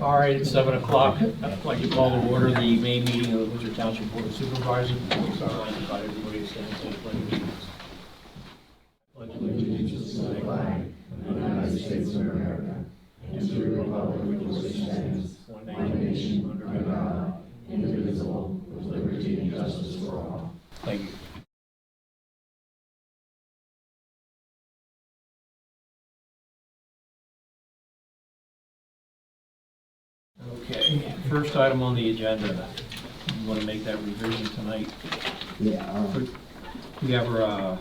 All right, it's 7 o'clock. I'd like to call to order the May meeting of the Windsor Township Board of Supervisors. I'd like to invite everybody to stand and say the pledge of allegiance. Pledge allegiance to the flag of the United States of America and to the republic which stands one nation under God, indivisible, with liberty and justice for all. Thank you. Okay, first item on the agenda. You want to make that revision tonight? Yeah, We have a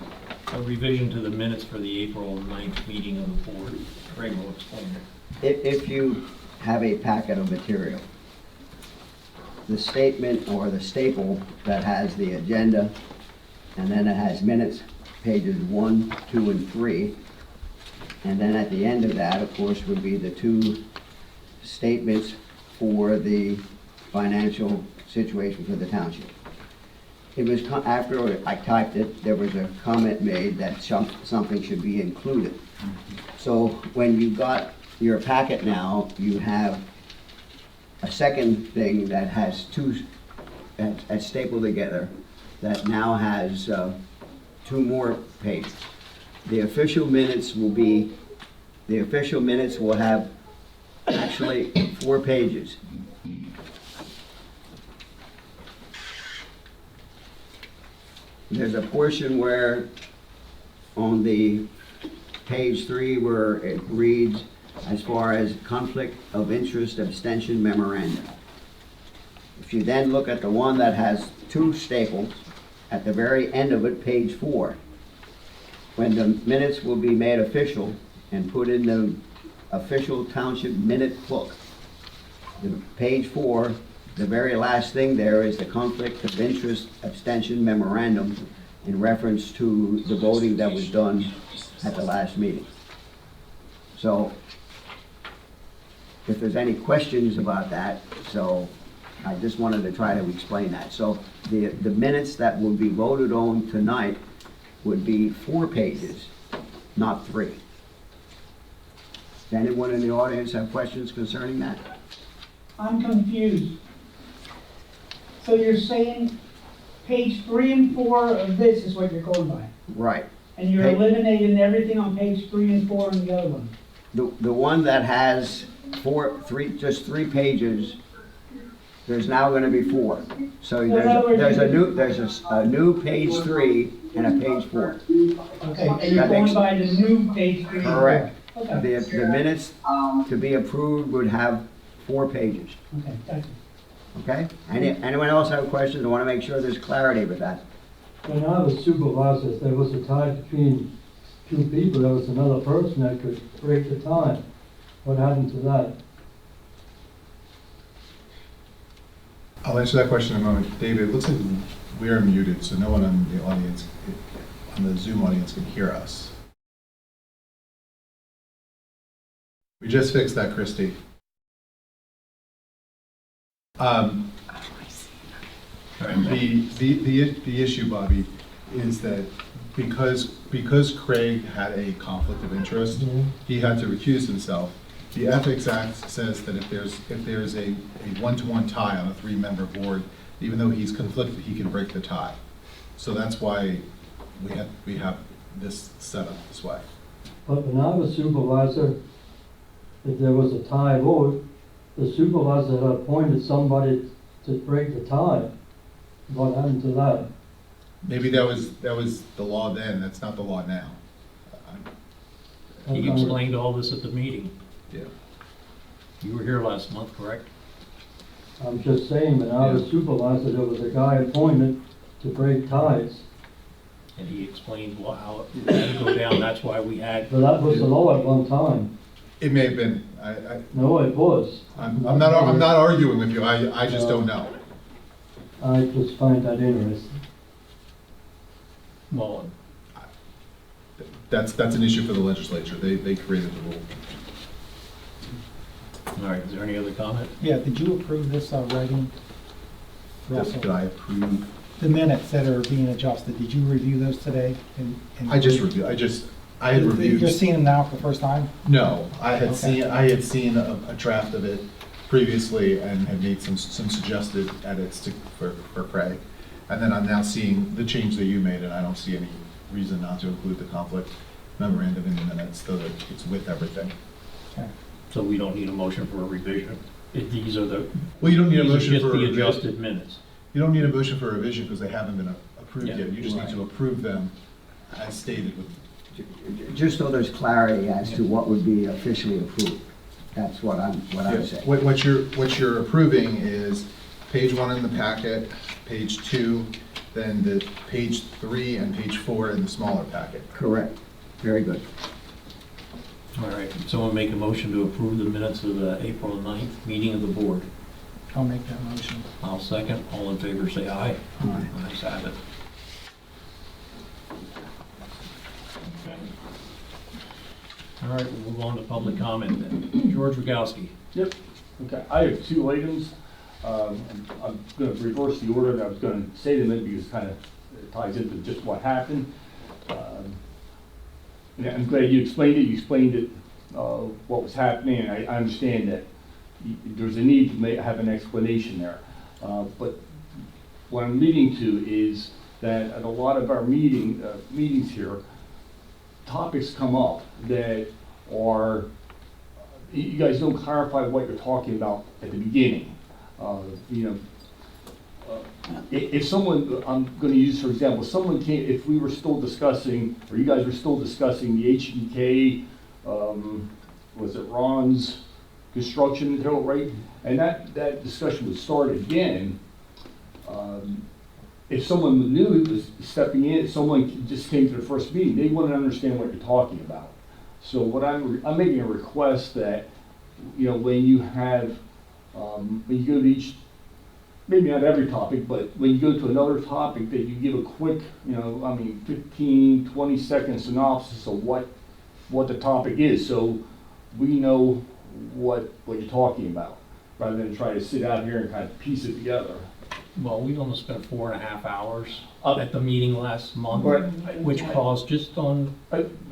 revision to the minutes for the April 9th meeting of the board. Craig will explain it. if you have a packet of material, the statement or the staple that has the agenda, and then it has minutes, pages 1, 2, and 3, and then at the end of that, of course, would be the two statements for the financial situation for the township. It was, after I typed it, there was a comment made that something should be included. So when you got your packet now, you have a second thing that has two, that's stapled together, that now has 2 more pages. The official minutes will have actually 4 pages. There's a portion where on the page 3 where it reads as far as conflict of interest abstention memorandum. If you then look at the one that has 2 staples, at the very end of it, page 4, when the minutes will be made official and put in the official township minute book, the page 4, the very last thing there is the conflict of interest abstention memorandum in reference to the voting that was done at the last meeting. So if there's any questions about that, so I just wanted to try to explain that. So the minutes that will be voted on tonight would be 4 pages, not 3. Does anyone in the audience have questions concerning that? I'm confused. So you're saying page 3 and 4 of this is what you're going by? Right. And you're Hey. eliminating everything on page 3 and 4 and the other one? The one that has just 3 pages, there's now going to be 4. So there's a new page 3 and a page 4. Okay, and you're going by the new page 3 and 4? Correct. Okay. The minutes to be approved would have 4 pages. Okay, thank you. Okay? Anyone else have questions? I want to make sure there's clarity with that. When I was supervisor, there was a tie between 2 people. There was another person that could break the tie. What happened to that? I'll answer that question in a moment. David, it looks like we're muted, so no one on the audience, on the Zoom audience, can hear us. We just fixed that, Christy. The issue, Bobby, is that because Craig had a conflict of interest, he had to recuse himself. The Ethics Act says that if there's a 1-to-1 tie on a 3-member board, even though he's conflicted, he can break the tie. So that's why we have this set up this way. But when I was supervisor, if there was a tie vote, the supervisor had appointed somebody to break the tie. What happened to that? Maybe that was the law then. That's not the law now. He explained all this at the meeting. Yeah. You were here last month, correct? I'm just saying, when I was supervisor, there was a guy appointed to break ties. And he explained how it had to go down. That's why we had. But that was the law at one time. It may have been. No, it was. I'm not arguing with you. I just don't know. I just find that interesting. Well, That's an issue for the legislature. They created the rule. all right, is there any other comment? Yeah, did you approve this already? Russell? Did I approve? The minutes that are being adjusted, did you review those today? I had reviewed. You're seeing them now for the first time? No, I had Okay. seen a draft of it previously and had made some suggested edits for Craig. And then I'm now seeing the change that you made, and I don't see any reason not to include the conflict memorandum in the minutes, so that it's with everything. Okay. So we don't need a motion for a revision. These are the, Well, you don't need a these are motion just for a the revision. adjusted minutes. You don't need a motion for a revision because they haven't been approved Yeah, yet. You just need to approve them as stated with. Just so there's clarity as to what would be officially approved. That's what I'm saying. What you're approving is page 1 in the packet, page 2, then the page 3 and page 4 in the smaller packet. Correct. Very good. All right, someone make a motion to approve the minutes of the April 9th meeting of the board. I'll make that motion. I'll second. All in favor, say aye. Aye. Ayes have it. Okay. All right, we'll move on to public comment then. George Rogowski. Yep, okay, I have 2 items. I'm gonna reverse the order that I was gonna say them in because it kind of ties into just what happened. Yeah, I'm glad you explained it, what was happening, and I understand that there's a need to have an explanation there. But what I'm leading to is that at a lot of our meetings here, topics come up that are, you guys don't clarify what you're talking about at the beginning. If someone, I'm gonna use for example, someone came, if we were still discussing, or you guys were still discussing the HDK, was it Ron's construction material, right? And that discussion would start again. If someone new was stepping in, someone just came to the first meeting, they wouldn't understand what you're talking about. So what I'm making a request that, when you have, when you go to each, maybe not every topic, but when you go to another topic, that you give a quick, 15, 20-second synopsis of what the topic is, so we know what you're talking about, rather than try to sit out here and kind of piece it together. Well, we almost spent 4.5 hours at the meeting last month, Right. which cost just on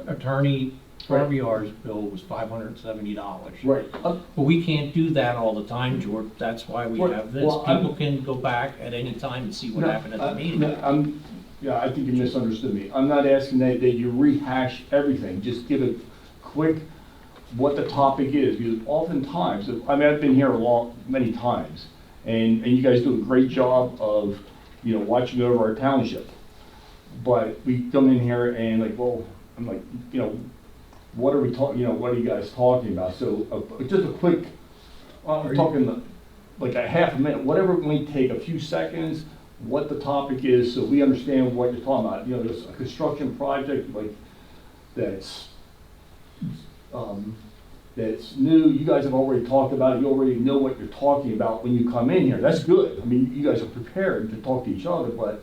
attorney Barbiar's bill was $570. Right. But we can't do that all the time, George. That's why we Right. have this. Well, People can go back at any time and see what happened at the meeting. I think you misunderstood me. I'm not asking that you rehash everything, just give a quick, what the topic is, because oftentimes, I've been here many times, and you guys do a great job of, watching over our township. But we come in here and I'm like, what are we talking, what are you guys talking about? So just a quick, I'm talking like a half a minute, whatever it may take, a few seconds, what the topic is, so we understand what you're talking about. There's a construction project that's new, you guys have already talked about it, you already know what you're talking about when you come in here. That's good. I mean, you guys are prepared to talk to each other, but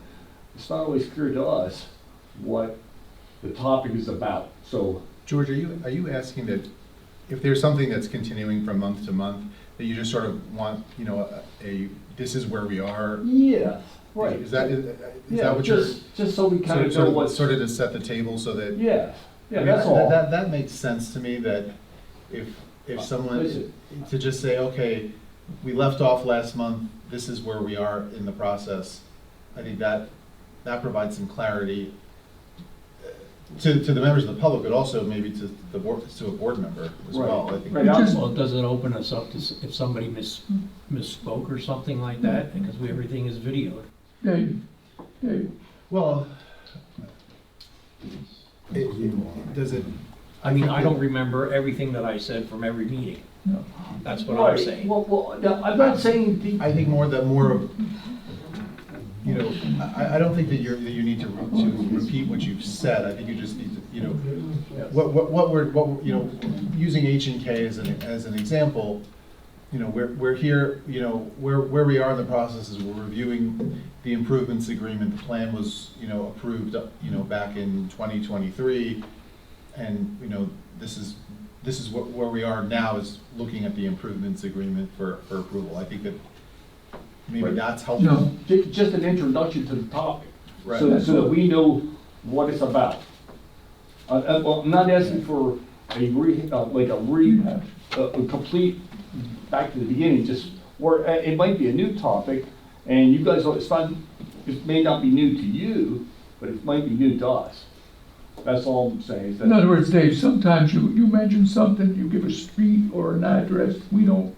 it's not always clear to us what the topic is about. So, George, are you asking that if there's something that's continuing from month to month, that you just sort of want, this is where we are? yeah, right. Is that what just so we kind of know what's sort of to set the table so that? Yeah, I mean, that's all. That makes sense to me, that if someone, Listen. to just say, okay, we left off last month, this is where we are in the process, I think that provides some clarity to the members of the public, but also maybe to the board, to a board member as well. I think. Right. Well, does it open us up to if somebody misspoke or something like that? Because everything is videoed. Well, does it? I mean, I don't remember everything that I said from every meeting. That's what I'm Right. saying. Well, now, I'm not saying. I think more of, I don't think that you need to repeat what you've said. I think you just need to, what we're, using H&K as an example, we're here, where we are in the process is we're reviewing the improvements agreement. The plan was, approved, back in 2023, and, this is where we are now, is looking at the improvements agreement for approval. I think that maybe Right. that's helpful. Just an introduction to the topic, Right. so that we know what it's about. Well, I'm not asking for a complete back to the beginning, just, or it might be a new topic, and you guys, it may not be new to you, but it might be new to us. That's all I'm saying, is In other that, words, Dave, sometimes you mention something, you give a street or an address, we don't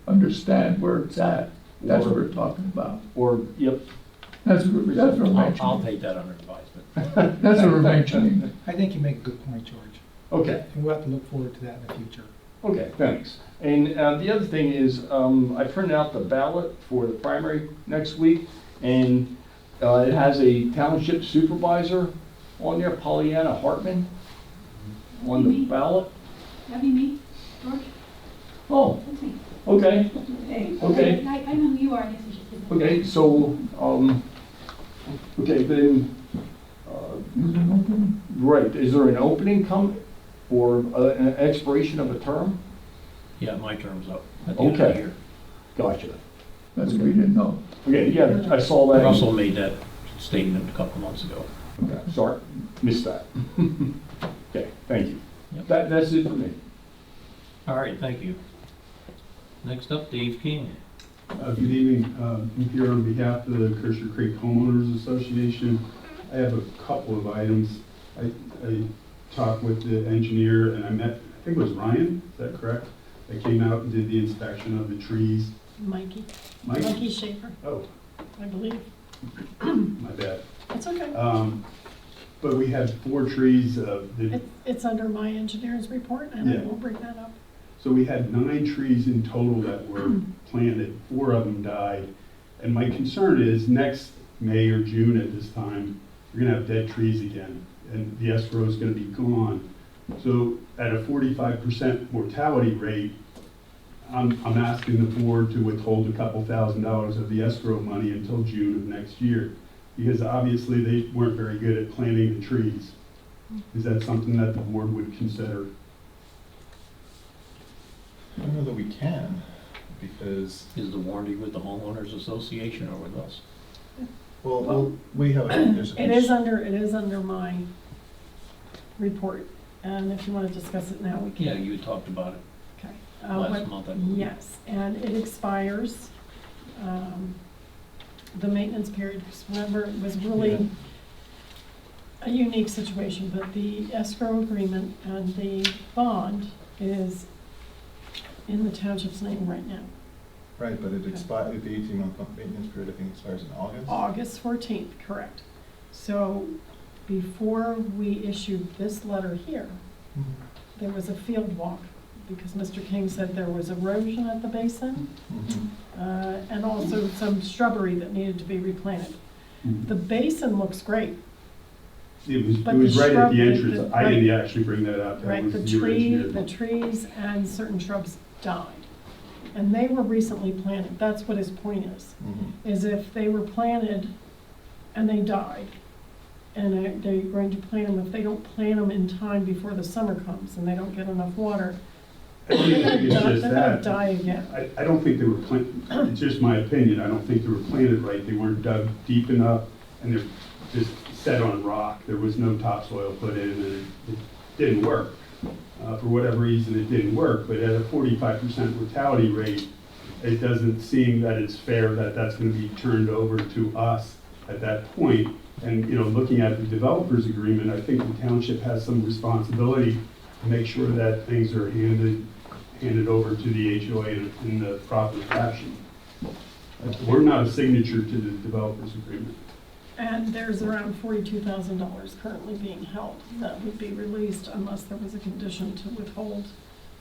understand where it's at. That's what we're talking about. or, yep, That's what we're I'll mentioning. take that under advisement. That's what we're mentioning. I think you make a good point, George. okay. And we'll have to look forward to that in the future. Okay, thanks. And the other thing is, I printed out the ballot for the primary next week, and it has a township supervisor on there, Pollyanna Hartman, on the ballot. That'd be me, George. Oh, That's me. okay, Hey. Okay. I know who you are, I guess I should say that. okay, so, okay, then, Is it open? right, is there an opening or an expiration of a term? Yeah, my term's up at the end of the Okay. year. Gotcha. That's what we didn't know. Okay, yeah, I saw that. Russell made that statement a couple months ago. Okay, sorry, missed that. Okay, thank you. Yep. That's it for me. All right, thank you. Next up, Dave King. Good evening. I'm here on behalf of the Cushing Creek Homeowners Association. I have a couple of items. I talked with the engineer and I met, I think it was Ryan, is that correct? They came out and did the inspection of the trees. Mikey. Mike? Mikey Schaefer, Oh, I believe. my bad. It's okay. But we had 4 trees, It's under my engineer's report, and I Yeah. will bring that up. so we had 9 trees in total that were planted. 4 of them died. And my concern is next May or June at this time, we're gonna have dead trees again, and the escrow is gonna be gone. So at a 45% mortality rate, I'm asking the board to withhold a couple $1,000s of the escrow money until June of next year, because obviously they weren't very good at planting the trees. Is that something that the board would consider? I don't know that we can, because, Is the warranty with the homeowners association or with us? well, we have, there's a. It is under my report, and if you want to discuss it now, we can. Yeah, you had talked about it Okay. last What- month, I believe. Yes, and it expires, the maintenance period, because remember, it was really a unique situation, but the escrow agreement and the bond is in the township's name right now. Right, but it expired, the 18-month maintenance period, I think, expires in August. August 14th, correct. So before we issued this letter here, Mhm. there was a field walk, because Mr. King said there was erosion at the basin, Mhm. and also some shrubbery that needed to be replanted. The basin looks great, It But was the right at shrub- the entrance. the- I didn't actually bring that up. That right? was The your engineer. trees and certain shrubs died. And they were recently planted. That's what his point is. Mhm. Is if they were planted and they died, and they're going to plant them, if they don't plant them in time before the summer comes and they don't get enough water, I don't think it's just they're gonna that. die again. I don't think they were planted, it's just my opinion, I don't think they were planted right. They weren't dug deep enough, and they're just set on rock. There was no topsoil put in, and it didn't work. For whatever reason, it didn't work, but at a 45% mortality rate, it doesn't seem that it's fair that that's gonna be turned over to us at that point. And, you know, looking at the developer's agreement, I think the township has some responsibility to make sure that things are handed over to the HOA in the proper fashion. We're not a signature to the developer's agreement. And there's around $42,000 currently being held that would be released unless there was a condition to withhold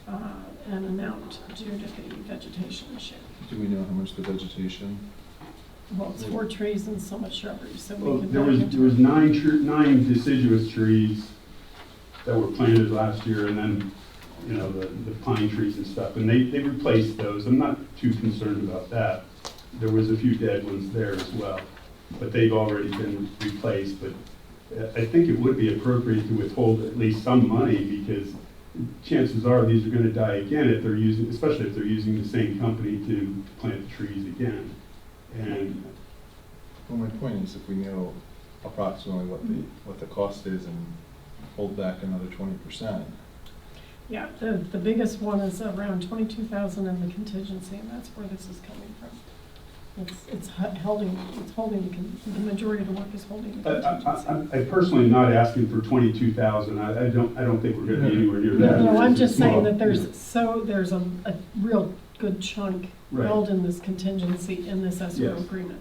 an amount due to the vegetation issue. Do we know how much the vegetation? Well, it's 4 trees and so much shrubbery, so Well, we can. there was 9 deciduous trees that were planted last year, and then, you know, the pine trees and stuff, and they replaced those. I'm not too concerned about that. There was a few dead ones there as well, but they've already been replaced. But I think it would be appropriate to withhold at least some money, because chances are these are gonna die again if they're using, especially if they're using the same company to plant the trees again. And Well, my point is, if we know approximately what the cost is and hold back another 20%. Yeah, the biggest one is around 22,000 in the contingency, and that's where this is coming from. It's holding the majority of the work is holding the contingency. I personally am not asking for 22,000. I don't think we're gonna be anywhere near that. No, I'm just saying Well, that there's a real good chunk Right. held in this contingency in this escrow Yes. agreement.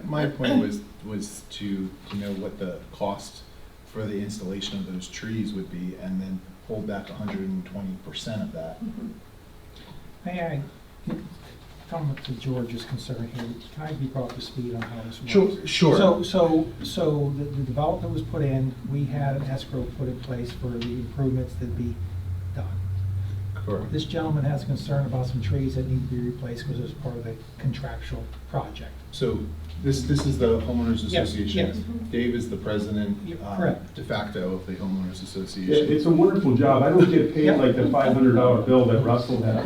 My point was to know what the cost for the installation of those trees would be, and then hold back 120% of that. May I come to George's concern here? Can I be brought up to speed on how this works? Sure. So the development was put in, we had an escrow put in place for the improvements that be done. Correct. This gentleman has a concern about some trees that need to be replaced because it's part of the contractual project. So this is the homeowners Yes, association. yes. Dave is the president, Correct. de facto of the homeowners Yeah, association. it's a wonderful job. I don't get paid like the $500 bill that Russell had.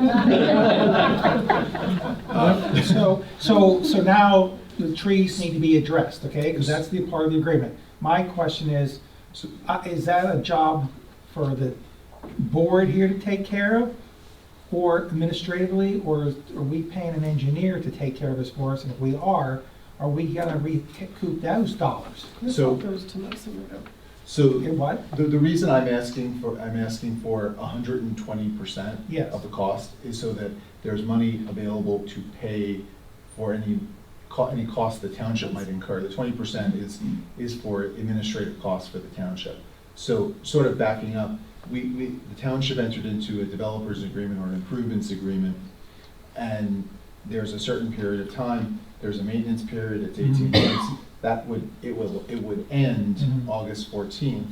So now the trees need to be addressed, okay? Because that's the part of the agreement. My question is that a job for the board here to take care of? Or administratively, or are we paying an engineer to take care of this for us? And if we are we gonna recoup those dollars? This So- all goes to Massimo. So Okay, what? the reason I'm asking for 120% Yes. of the cost is so that there's money available to pay for any cost the township might incur. The 20% is for administrative costs for the township. So sort of backing up, the township entered into a developer's agreement or an improvements agreement, and there's a certain period of time, there's a maintenance period, it's 18 months, it would end Mhm. August 14th.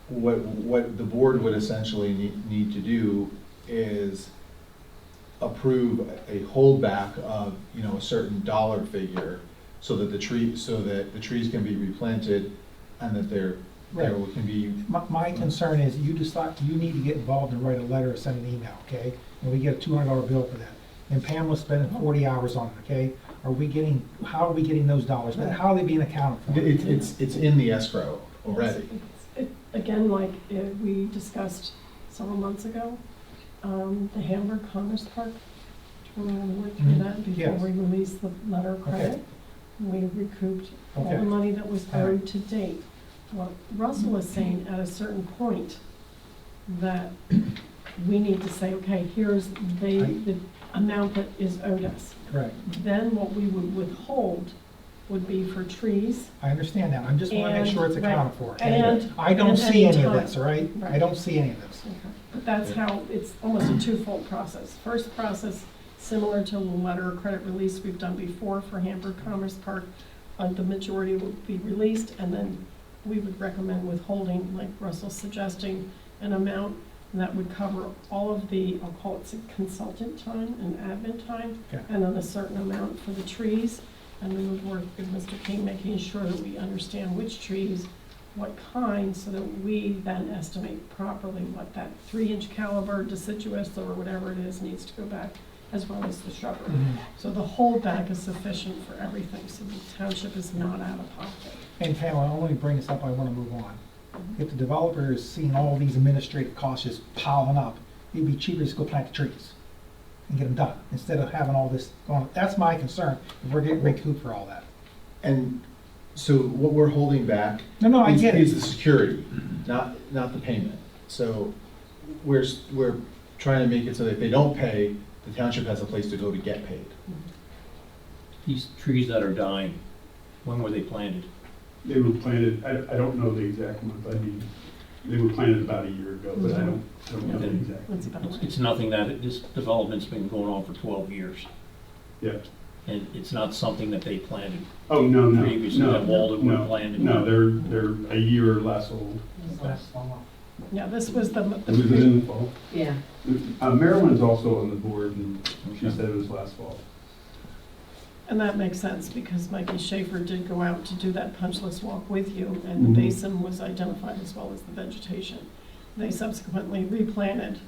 What the board would essentially need to do is approve a holdback of, a certain dollar figure so that the trees can be replanted and that there can be. My concern is you need to get involved and write a letter or send an email, okay? And we get a $200 bill for that. And Pamela's spending 40 hours on it, okay? How are we getting those dollars? But how are they being accounted for? It's in the escrow already. Again, like we discussed several months ago, the Hamburg Commerce Park, do you remember we went through that before Yes. we released the letter of credit? We recouped all Okay. the money that was All right. owed to date. What Russell is saying at a certain point, that we need to say, okay, here's the amount that is owed us. Correct. Then what we would withhold would be for trees. I understand that. I just want to make sure it's And- accounted for. okay? And- I don't and see any of time. this, all right? I Right. don't see any of this. Okay. But that's how, it's almost a twofold process. First process, similar to the letter of credit release we've done before for Hamburg Commerce Park, the majority will be released, and then we would recommend withholding, like Russell's suggesting, an amount that would cover all of the, I'll call it consultant time and admin time, Okay. and then a certain amount for the trees. And we would work with Mr. King, making sure that we understand which trees, what kind, so that we then estimate properly what that 3-inch caliber deciduous or whatever it is needs to go back, as well as the shrubbery. Mhm. So the holdback is sufficient for everything, so the township is not out of pocket. And Pamela, I only bring this up, I want to move on. If the developer is seeing all these administrative costs just piling up, it'd be cheaper to just go plant the trees and get them done, instead of having all this going. That's my concern, if we're getting recouped for all that. And so what we're holding back No, I is get it. the security, not the payment. So we're trying to make it so that if they don't pay, the township has a place to go to get paid. These trees that are dying, when were they planted? They were planted, I don't know the exact month. They were planted about a year ago, but I don't know the exact. That's about right. It's nothing this development's been going on for 12 years, Yeah. and it's not something that they planted. Oh, no. Previously, No, that Walden were no, planted. No, they're a year or less old. Yeah, this was the Was it in the fall? Yeah. Marilyn's also on the board, and she said it was last fall. And that makes sense, because Mikey Schaefer did go out to do that punch list walk with you, and the Mhm. basin was identified as well as the vegetation. They subsequently replanted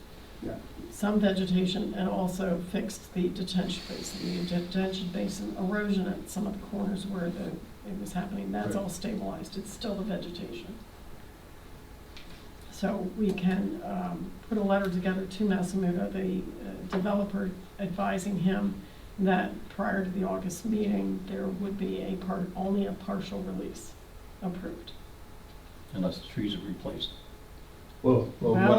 Yeah. some vegetation and also fixed the detention basin. The detention basin erosion at some of the corners where it was happening, that's Right. all stabilized. It's still the vegetation. So we can put a letter together to Masamuda, the developer, advising him that prior to the August meeting, there would be only a partial release approved. Unless the trees are replaced. Well,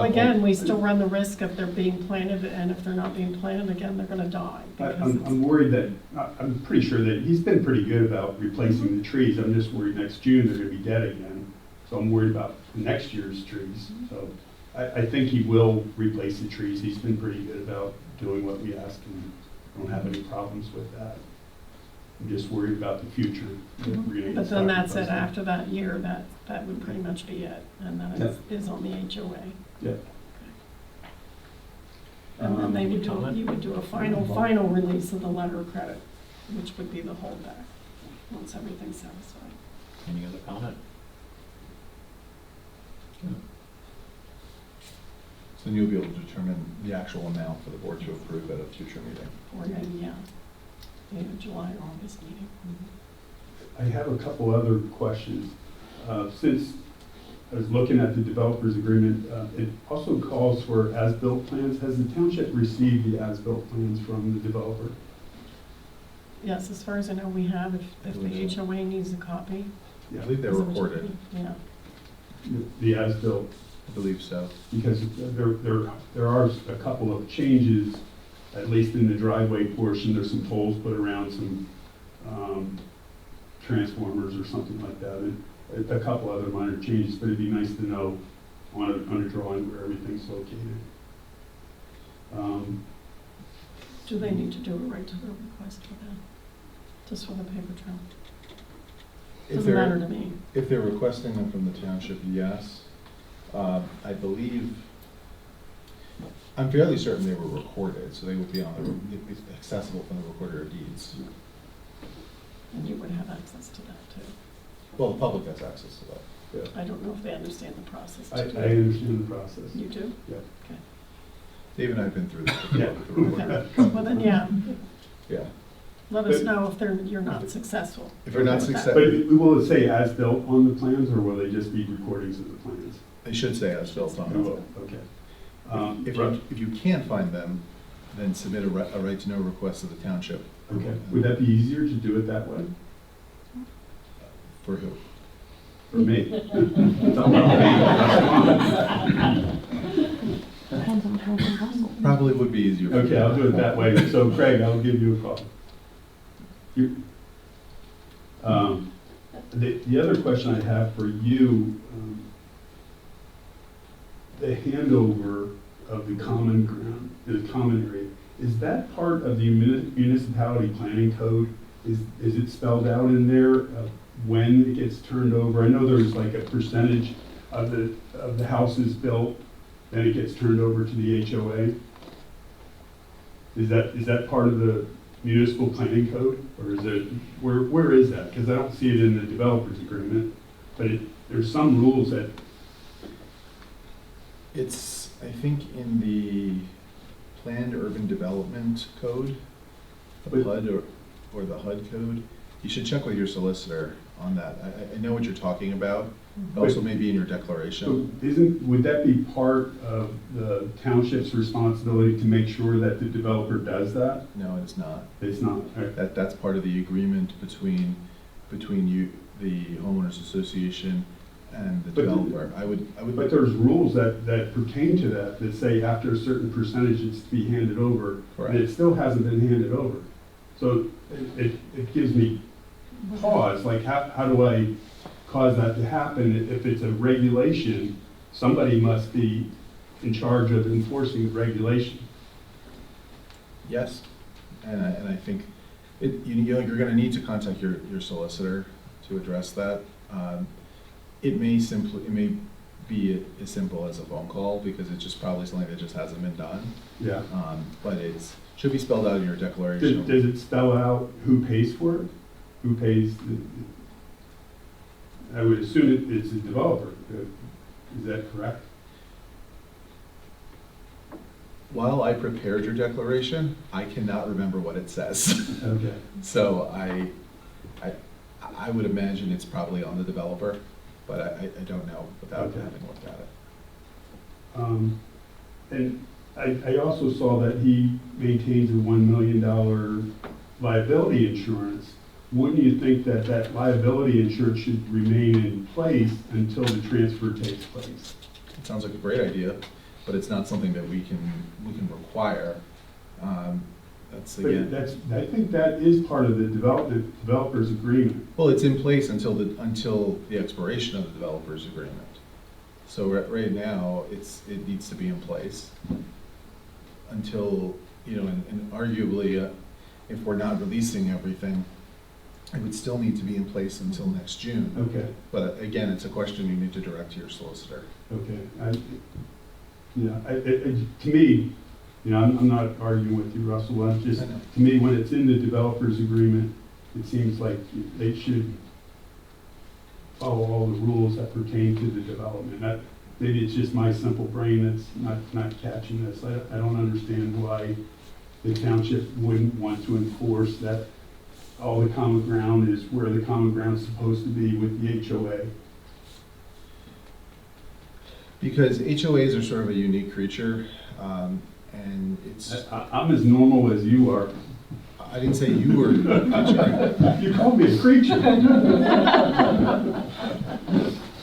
again, we still run the risk of they're being planted, and if they're not being planted, again, they're gonna die. because it's- I'm worried that, I'm pretty sure that he's been pretty good about replacing the trees. I'm just worried next June they're gonna be dead again. So I'm worried about next year's trees. So I think he will replace the trees. He's been pretty good about doing what we ask, and I don't have any problems with that. I'm just worried about the future. that we're gonna get But then that's it, sacrificed. after that year, that would pretty much be it, and then it is on the HOA. Yeah. And then they would Any comment? you would do a final release of the letter of credit, which would be the holdback, once everything's satisfied. Any other comment? So then you'll be able to determine the actual amount for the board to approve at a future meeting. Or maybe, yeah, maybe July or August meeting. I have a couple other questions. Since I was looking at the developer's agreement, it also calls for as-built plans. Has the township received the as-built plans from the developer? Yes, as far as I know, we have, if the HOA needs a copy. I believe they're recorded. Yeah. The as-built, I believe so. because there are a couple of changes, at least in the driveway portion. There's some poles put around, some transformers or something like that, and a couple other minor changes, but it'd be nice to know on a drawing where everything's located. Do they need to do a right to vote request for that? Just for the paper trail? If Doesn't they're- matter to me. If they're requesting them from the township, yes. I believe, I'm fairly certain they were recorded, so they would be on the, accessible from the recorder of deeds. And you would have access to that too. Well, the public has access to that. I don't know if they understand the process. I to do understand the process. You do? Yeah. Okay. Dave and I have been through this Yeah. before. Okay. Well, then, yeah, Yeah. let us But- know if you're not successful. If they're not with that. successful, But will it say as-built on the plans, or will they just be recordings of the plans? they should say as built on They them. will, okay. If you can't find them, then submit a right to know request to the township. Okay, would that be easier to do it that way? For who? For me? It's all about me. Probably would be easier. for Okay, you. I'll do it that way. So Craig, I'll give you a call. The other question I have for you, the handover of the common ground, the common area, is that part of the municipality planning code? Is it spelled out in there when it gets turned over? I know there's like a percentage of the houses built, then it gets turned over to the HOA. Is that part of the municipal planning code, or is it, where is that? Because I don't see it in the developer's agreement, but there's some rules that, It's, I think, in the Planned Urban Development Code, the HUD or the HUD code. You should check with your solicitor on that. I know what you're talking about. It also may be in your so declaration. would that be part of the township's responsibility to make sure that the developer does that? No, it's not. It's not, okay. That's part of the agreement between you, the homeowners association, and the But- developer. But there's rules that pertain to that say after a certain percentage it's to be handed over, and it Correct. still hasn't been handed over. So it gives me pause, like how do I cause that to happen? If it's a regulation, somebody must be in charge of enforcing the regulation. Yes, and I think you're going to need to contact your solicitor to address that. It may be as simple as a phone call, because it's just probably something that just hasn't been done. Yeah. But should be spelled out in your declaration. Does it spell out who pays for it? Who pays? I would assume it's the developer. Is that correct? While I prepared your declaration, I cannot remember what it says. Okay. So I would imagine it's probably on the developer, but I don't know without Okay. having looked at it. And I also saw that he maintains a $1 million liability insurance. Wouldn't you think that that liability insurance should remain in place until the transfer takes place? It sounds like a great idea, but it's not something that we can require. That's But again. I think that is part of the developer's agreement. Well, it's in place until the expiration of the developer's agreement. So right now, it needs to be in place until, you know, and arguably, if we're not releasing everything, it would still need to be in place until next June. Okay, But again, it's a question you need to direct to your solicitor. okay. To me, you know, I'm not arguing with you, Russell, I'm just, I know. to me, when it's in the developer's agreement, it seems like they should follow all the rules that pertain to the development. Maybe it's just my simple brain that's not catching this. I don't understand why the township wouldn't want to enforce that all the common ground is where the common ground is supposed to be with the HOA. Because HOAs are sort of a unique creature, and it's, I'm as normal as you are. I didn't say you were a creature. You called me a creature.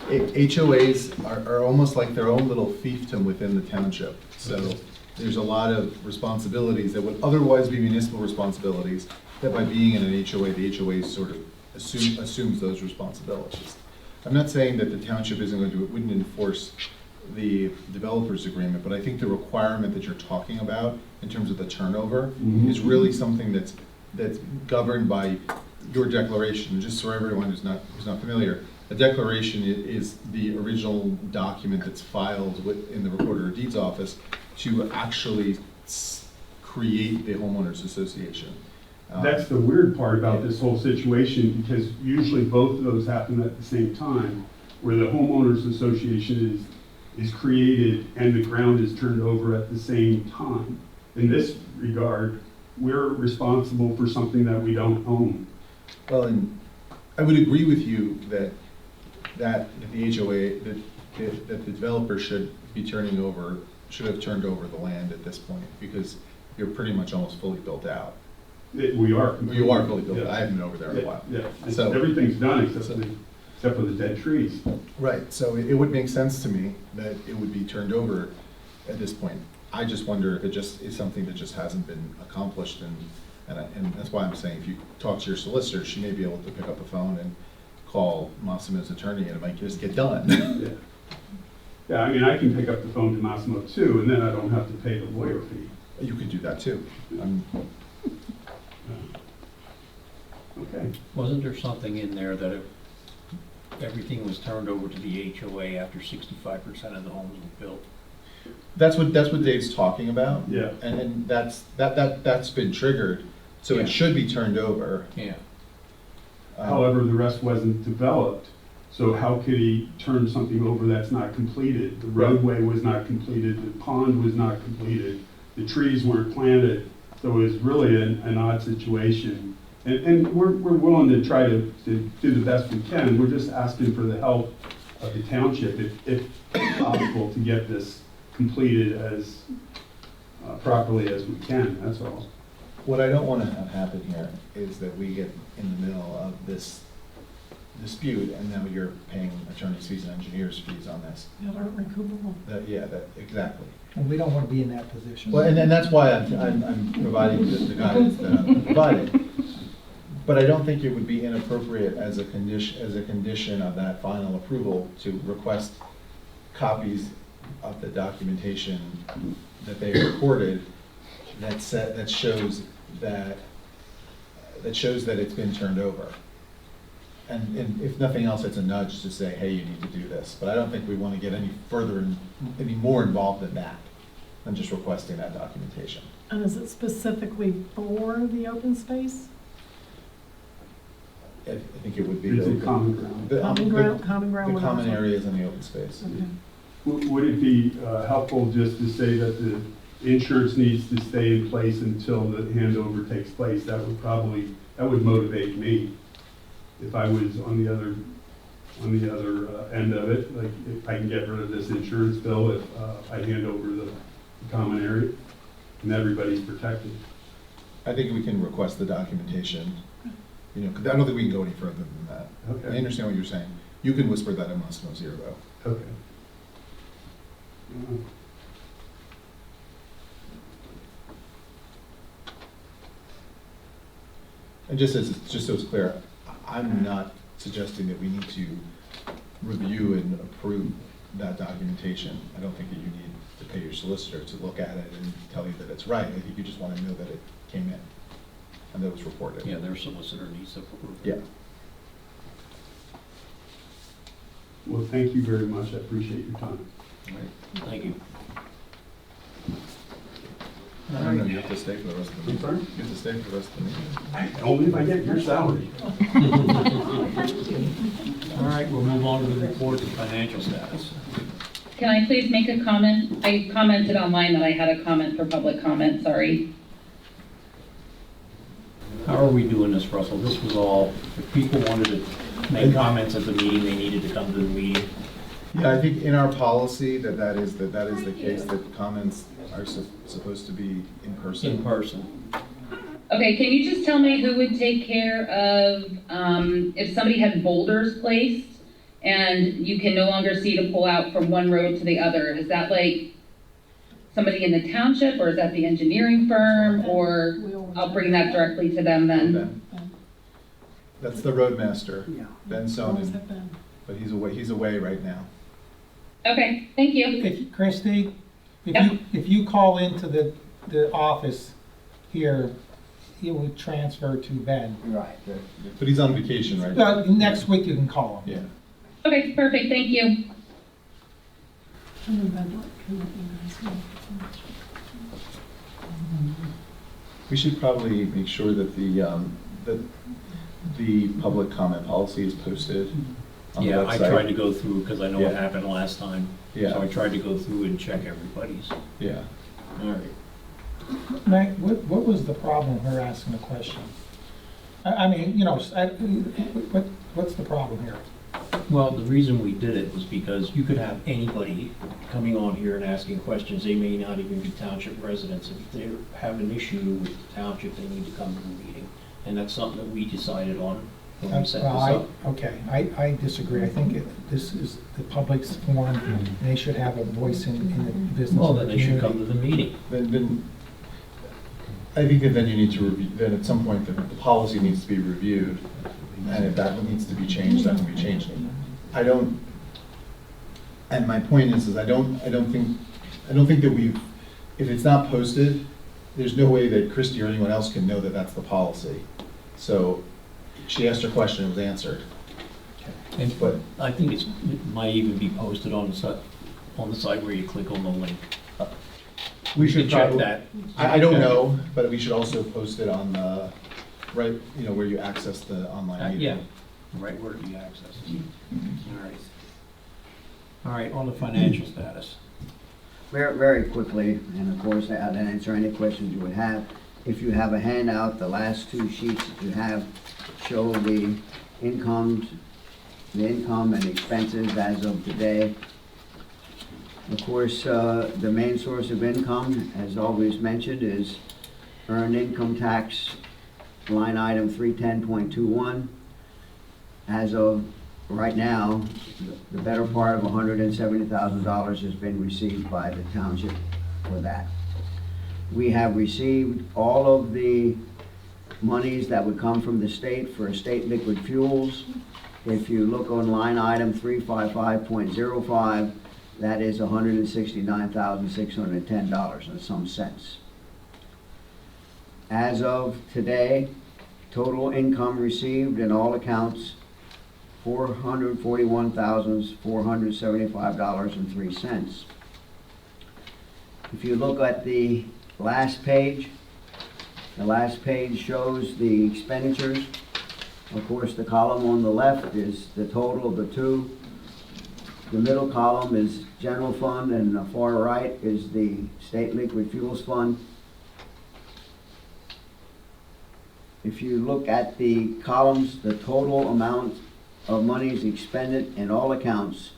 HOAs are almost like their own little fiefdom within the township. So there's a lot of responsibilities that would otherwise be municipal responsibilities, that by being in an HOA, the HOA sort of assumes those responsibilities. I'm not saying that the township wouldn't enforce the developer's agreement, but I think the requirement that you're talking about in terms of the turnover is really something that's governed by your declaration. Just so everyone who's not familiar, a declaration is the original document that's filed in the Recorder of Deeds office to actually create the homeowners association. That's the weird part about this whole situation, because usually both of those happen at the same time, where the homeowners association is created and the ground is turned over at the same time. In this regard, we're responsible for something that we don't own. Well, and I would agree with you that the HOA, that the developer should have turned over the land at this point, because you're pretty much almost fully built out. We are. You are fully built out. Yeah. I haven't been over there in a while. Yeah, So- everything's done except for the dead trees. Right, so it would make sense to me that it would be turned over at this point. I just wonder if it just is something that just hasn't been accomplished, and that's why I'm saying, if you talk to your solicitor, she may be able to pick up the phone and call Massimo's attorney, and it might just get done. Yeah. Yeah, I mean, I can pick up the phone to Massimo too, and then I don't have to pay the lawyer fee. You could do that too. Okay. Wasn't there something in there that if everything was turned over to the HOA after 65% of the homes were built? That's what Dave's talking about. Yeah. And that's been triggered, so Yeah. it should be turned over. Yeah. However, the rest wasn't developed, so how could he turn something over that's not completed? The roadway was not completed, the pond was not completed, the trees weren't planted, so it was really an odd situation. And we're willing to try to do the best we can. We're just asking for the help of the township, if possible, to get this completed as properly as we can, that's all. What I don't want to have happen here is that we get in the middle of this dispute, and now you're paying attorney's fees and engineer's fees on this. That aren't recoupable. Exactly. And we don't want to be in that position. Well, and that's why I'm providing the guidance that I'm providing. But I don't think it would be inappropriate as a condition of that final approval to request copies of the documentation that they recorded that shows that it's been turned over. And if nothing else, it's a nudge to say, hey, you need to do this. But I don't think we want to get any more involved than that, than just requesting that documentation. And is it specifically for the open space? I think it would be It's a the common ground. Common ground the would common also- areas and the open space. Okay. Would it be helpful just to say that the insurance needs to stay in place until the handover takes place? That would motivate me if I was on the other on the other end of it. Like, if I can get rid of this insurance bill if I hand over the common area, and everybody's protected. I think we can request the documentation, you know, 'cause I don't think we can go any further than that. Okay. I understand what you're saying. You can whisper that in must know zero though. Okay. And just so it's clear, I'm not suggesting that we need to review and approve that documentation. I don't think that you need to pay your solicitor to look at it and tell you that it's right. I think you just want to know that it came in and that it was reported. Yeah, their solicitor needs to approve. Yeah. Well, thank you very much. I appreciate your time. All right, thank you. I don't know, you have to stay for the rest of the meeting. sorry? You have to stay for the rest of the meeting. Only if I get your salary. All right, we'll move on to the report of financial status. Can I please make a comment? I commented online that I had a comment for public comment, sorry. How are we doing this, Russell? This was all, if people wanted to make comments at the meeting, they needed to come to the meeting. Yeah, I think in our policy that is the case, that comments are supposed to be in person. In person. Okay, can you just tell me who would take care of, if somebody had boulders placed and you can no longer see to pull out from one road to the other? Is that like somebody in the township, or is that the engineering firm, or I'll bring that directly to them then? Ben. That's the roadmaster, Yeah. Ben Always Sonnen, have been. but he's away right now. Okay, thank you. If, Christie, Yeah. if you call into the office here, it would transfer to Ben. Right. But he's on vacation right now. Next week you can call him. Yeah. Okay, perfect, thank you. And then Ben, like, can let you guys know. We should probably make sure that the public comment policy is posted on the Yeah, I website. tried to go through, because I know what Yeah. happened last time. Yeah. So I tried to go through and check everybody's. Yeah. All right. Matt, what was the problem with her asking a question? I mean, you know, what's the problem here? Well, the reason we did it was because you could have anybody coming on here and asking questions. They may not even be township residents. If they have an issue with the township, they need to come to the meeting. And that's something that we decided on when we set this up. Okay, I disagree. I think this is the public's forum, and they should have a voice in the business Well, of the then they should come to community. the meeting. Then I think that then you need to review, then at some point, the policy needs to be reviewed. And if that needs to be changed, that can be changed. And my point is I don't think that if it's not posted, there's no way that Christie or anyone else can know that that's the policy. So she asked her question, it was answered. And but I think it might even be posted on the site where you click on the link. We should check probably- that. I don't know, but we should also post it on the, right, you know, where you access the online meeting. Yeah, right where you access it. All right. All right, on the financial status. Very, very quickly, and of course, I'll answer any questions you would have. If you have a handout, the last two sheets that you have show the income and expenses as of today. Of course, the main source of income, as always mentioned, is earned income tax, line item 310.21. As of right now, the better part of $170,000 has been received by the township for that. We have received all of the monies that would come from the state for state liquid fuels. If you look on line item 355.05, that is $169,610 and some cents. As of today, total income received in all accounts, $441,475.03. If you look at the last page, the last page shows the expenditures. Of course, the column on the left is the total of the two. The middle column is general fund, and the far right is the state liquid fuels fund. If you look at the columns, the total amount of monies expended in all accounts,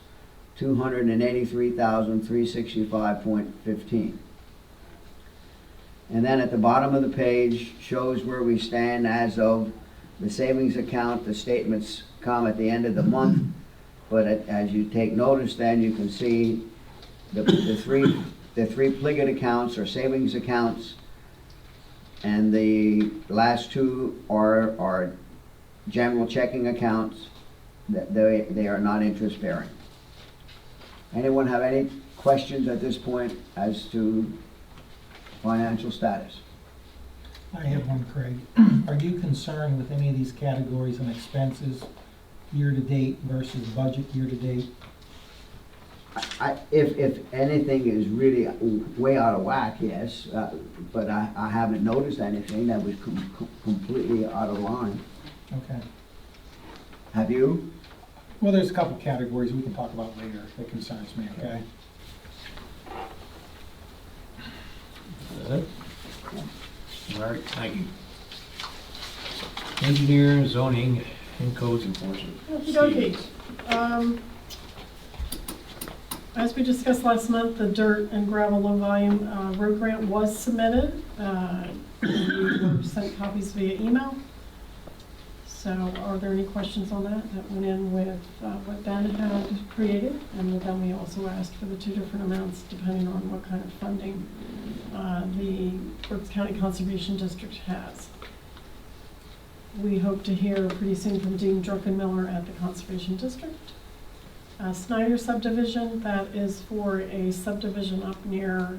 $283,365.15. And then at the bottom of the page shows where we stand as of the savings account. The statements come at the end of the month, but as you take notice, then you can see the three Pliget accounts are savings accounts, and the last two are general checking accounts. That they are not interest bearing. Anyone have any questions at this point as to financial status? I have one, Craig. Are you concerned with any of these categories and expenses year-to-date versus budget year-to-date? If anything is really way out of whack, yes, but I haven't noticed anything that was completely out of line. Okay. Have you? Well, there's a couple categories we can talk about later that concerns me, okay? Is that it? All right, thank you. Engineer, zoning, and codes enforcement. Okey-dokey. As we discussed last month, the dirt and gravel low volume road grant was submitted. We were sent copies via email. So are there any questions on that? That went in with what Ben had created, and then we also asked for the two different amounts depending on what kind of funding the Berks County Conservation District has. We hope to hear pretty soon from Dean Druckenmiller at the Conservation District. Snyder subdivision, that is for a subdivision up near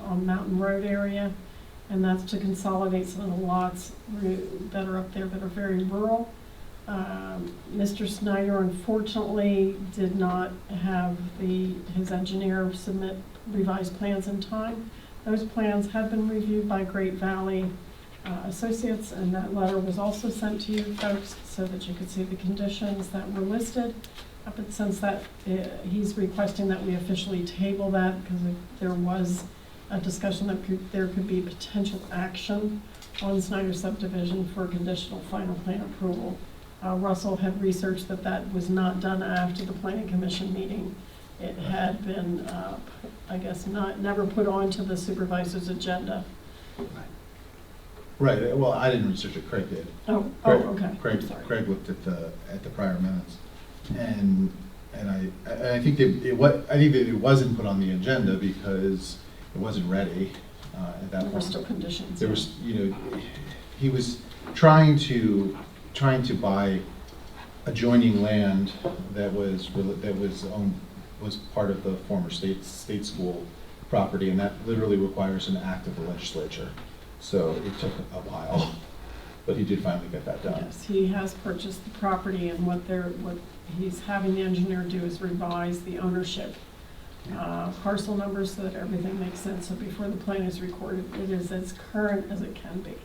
on Mountain Road area, and that's to consolidate some of the lots that are up there that are very rural. Mr. Snyder unfortunately did not have his engineer submit revised plans in time. Those plans have been reviewed by Great Valley Associates, and that letter was also sent to you folks so that you could see the conditions that were listed. But since that, he's requesting that we officially table that because there was a discussion that there could be potential action on Snyder subdivision for conditional final plan approval. Russell had researched that was not done after the planning commission meeting. It had been, I guess, never put onto the supervisor's agenda. Right, well, I didn't research it, Craig did. Oh, okay. Craig looked at the prior minutes, and I think that it wasn't put on the agenda because it wasn't ready at that point. There were still conditions. There was, he was trying to buy adjoining land that was part of the former state school property, and that literally requires an act of the legislature. So it took a while, but he did finally get that done. Yes, he has purchased the property, and what he's having the engineer do is revise the ownership parcel numbers so that everything makes sense. So before the plan is recorded, it is as current as it can be.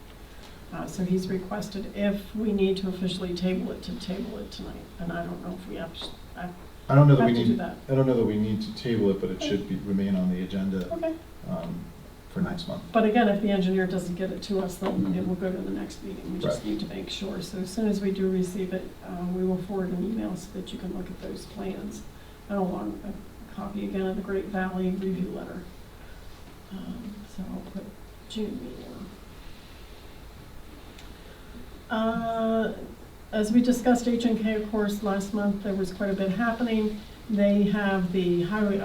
So he's requested if we need to officially table it tonight, and I don't know if we have to. I don't know that we need to table it, but it should remain on the agenda. Okay. For next month. But again, if the engineer doesn't get it to us, then it will go to the next meeting. We just need to make sure. So as soon as we do receive it, we will forward an email so that you can look at those plans. And along a copy again of the Great Valley review letter. So I'll put June meeting. As we discussed H&K, of course, last month, there was quite a bit happening. They have the highway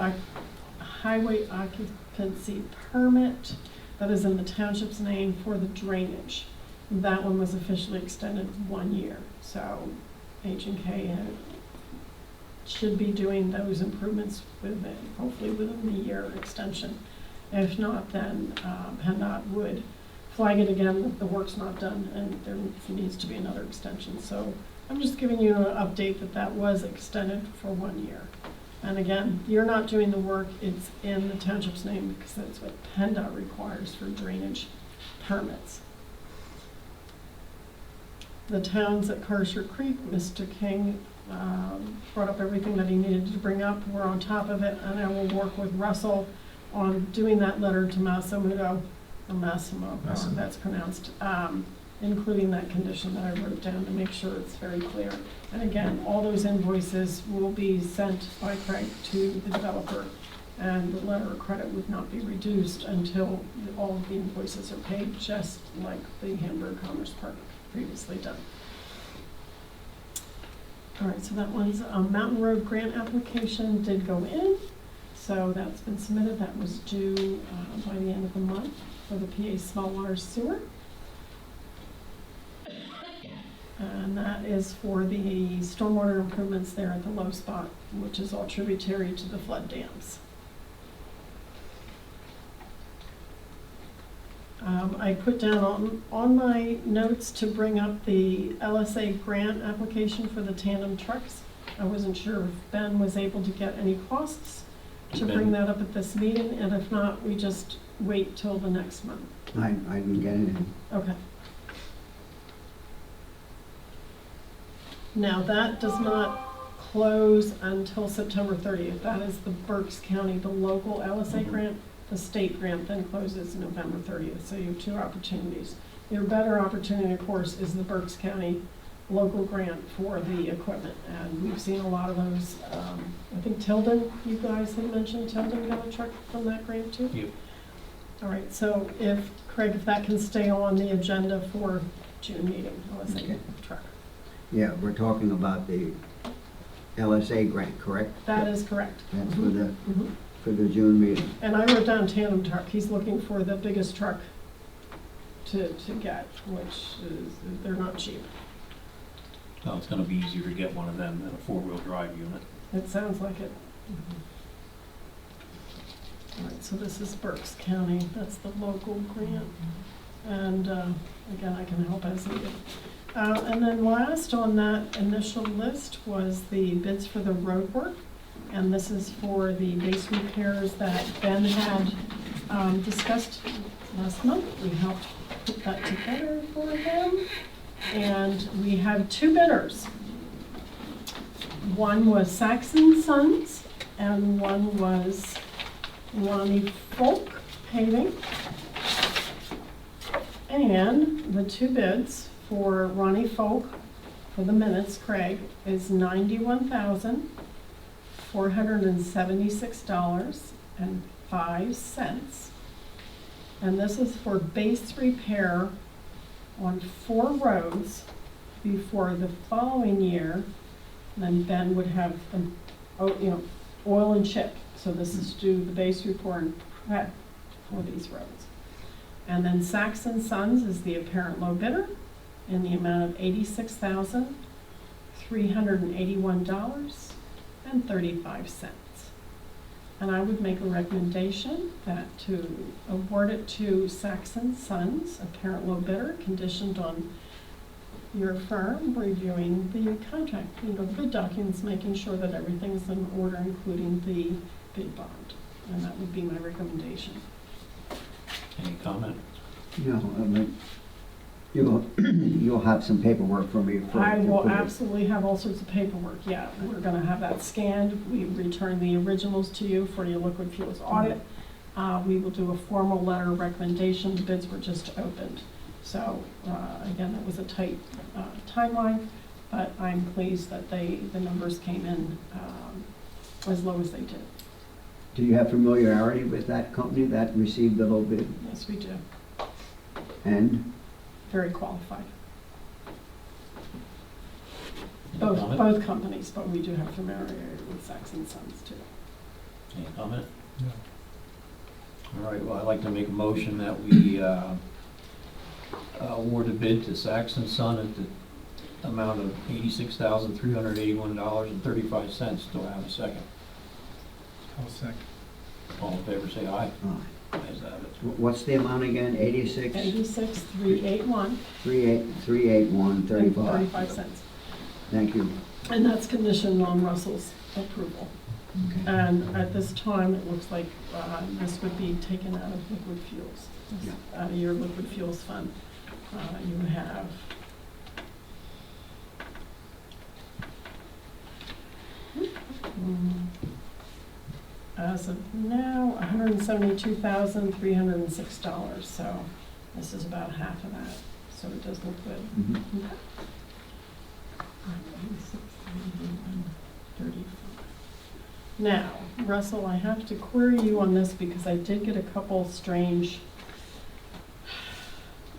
occupancy permit that is in the township's name for the drainage. That one was officially extended 1 year. So H&K should be doing those improvements hopefully within the year extension. If not, then PennDOT would flag it again that the work's not done and there needs to be another extension. So I'm just giving you an update that was extended for 1 year. And again, you're not doing the work, it's in the township's name because that's what PennDOT requires for drainage permits. The towns at Carshire Creek, Mr. King brought up everything that he needed to bring up. We're on top of it, and I will work with Russell on doing that letter to Massimo, that's pronounced, including that condition that I wrote down to make sure it's very clear. And again, all those invoices will be sent by Craig to the developer, and the letter of credit would not be reduced until all of the invoices are paid, just like the Hamburg Commerce Park previously done. All right, so that one's a Mountain Road grant application did go in, so that's been submitted. That was due by the end of the month for the PA Small Water Sewer. And that is for the stormwater improvements there at the low spot, which is all tributary to the flood dams. I put down on my notes to bring up the LSA grant application for the tandem trucks. I wasn't sure if Ben was able to get any costs to bring that up at this meeting, and if not, we just wait till the next month. I can get it in. Okay. Now, that does not close until September 30th. That is the Berks County, the local LSA grant. The state grant then closes November 30th, so you have two opportunities. Your better opportunity, of course, is the Berks County local grant for the equipment, and we've seen a lot of those. I think Tilden, you guys had mentioned Tilden got a truck from that grant too? Yep. All right, so if, Craig, if that can stay on the agenda for June meeting, LSA Okay. truck. Yeah, we're talking about the LSA grant, correct? That is correct. That's for the, Mhm. for the June meeting. And I wrote down tandem truck. He's looking for the biggest truck to get, which is, they're not cheap. Well, it's gonna be easier to get one of them than a four-wheel drive unit. It sounds like it. All right, so this is Berks County. That's the local grant. And again, I can help as needed. And then last on that initial list was the bids for the road work. And this is for the base repairs that Ben had discussed last month. We helped put that together for him. And we have two bidders. One was Saxon Sons, and one was Lonnie Folk Paving. And the two bids for Ronnie Folk, for the minutes, Craig, is $91,476.05. And this is for base repair on 4 roads before the following year. And then Ben would have the, oil and chip. So this is to do the base report and prep for these roads. And then Saxon Sons is the apparent low bidder in the amount of $86,381.35. And I would make a recommendation that to award it to Saxon Sons, apparent low bidder, conditioned on your firm reviewing the contract, the bid documents, making sure that everything's in order, including the bid bond. And that would be my recommendation. Any comment? No, you'll have some paperwork for me. I will absolutely have all sorts of paperwork, yeah. We're gonna have that scanned. We return the originals to you for your liquid fuels audit. We will do a formal letter of recommendation. The bids were just opened. So, again, that was a tight timeline, but I'm pleased that the numbers came in as low as they did. Do you have familiarity with that company that received the low bid? Yes, we do. And? Very qualified. Any Both comment? companies, but we do have familiarity with Saxon Sons too. Any comment? No. All right, well, I'd like to make a motion that we award a bid to Saxon Son at the amount of $86,381.35. Do I have a second? I'll second. All in favor, say aye. Aye. Ayes have it. What's the amount again? 86? 86,381. 381.35. 35 cents. Thank you. And that's conditioned on Russell's approval. Okay. And at this time, it looks like this would be taken out of liquid fuels, Yeah. out of your liquid fuels fund. You have as of now, $172,306. So this is about half of that. So it does look good. Mhm. Okay. 86, 81, 35. Now, Russell, I have to query you on this because I did get a couple strange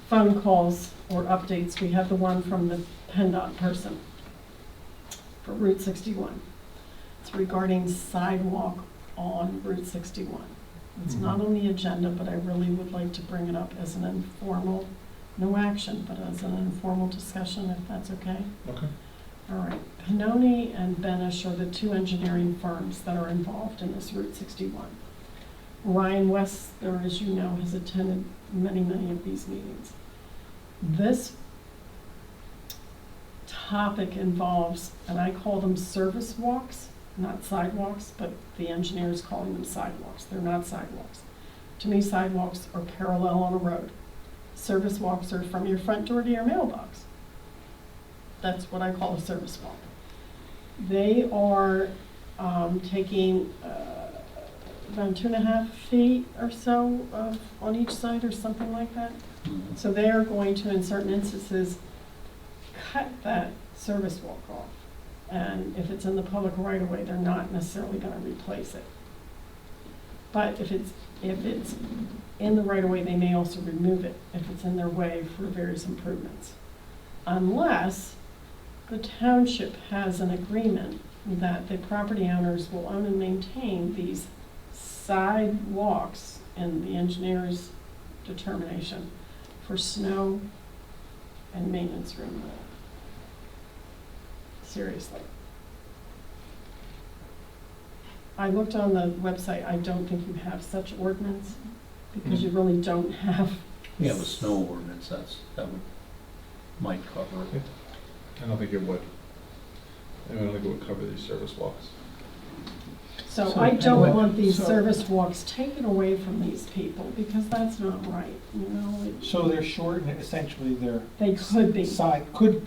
phone calls or updates. We have the one from the PennDOT person for Route 61. It's regarding sidewalk on Route 61. It's not on the agenda, but I really would like to bring it up as an informal, no action, but as an informal discussion, if that's okay. Okay. All right, Pannoni and Benish are the two engineering firms that are involved in this Route 61. Ryan Westler, as you know, has attended many, many of these meetings. This topic involves, and I call them service walks, not sidewalks, but the engineer's calling them sidewalks. They're not sidewalks. To me, sidewalks are parallel on a road. Service walks are from your front door to your mailbox. That's what I call a service walk. They are taking about 2.5 feet or so on each side or something like that. So they are going to, in certain instances, cut that service walk off. And if it's in the public right of way, they're not necessarily going to replace it. But if it's in the right of way, they may also remove it if it's in their way for various improvements. Unless the township has an agreement that the property owners will own and maintain these sidewalks in the engineer's determination for snow and maintenance removal. Seriously. I looked on the website, I don't think you have such ordinance, because you really don't have. We have a snow ordinance, that might cover it. I don't think it would. I don't think it would cover these service walks. So So I don't anyway, want these so- service walks taken away from these people, because that's not right, you know? So they're shortened, essentially, they're. They could be, Side, could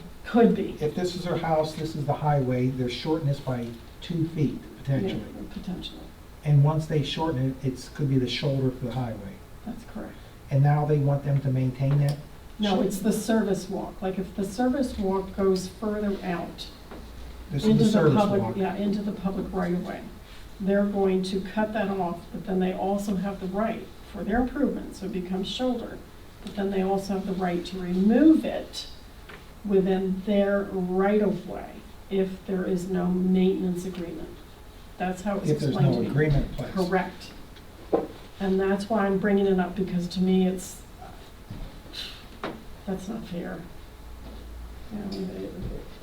be. if this is their house, this is the highway, they're shortening this by 2 feet, potentially. Yeah, potentially, And once they shorten it, it's, could be the shoulder for the highway. that's correct. And now they want them to maintain that? No, it's the service walk, like if the service walk goes further out This is into the the service public, walk. yeah, into the public right of way, they're going to cut that off, but then they also have the right for their improvements, so it becomes shoulder, but then they also have the right to remove it within their right of way if there is no maintenance agreement. That's how it's If there's explained to no me. agreement in place. Correct. And that's why I'm bringing it up, because to me, that's not fair. You know,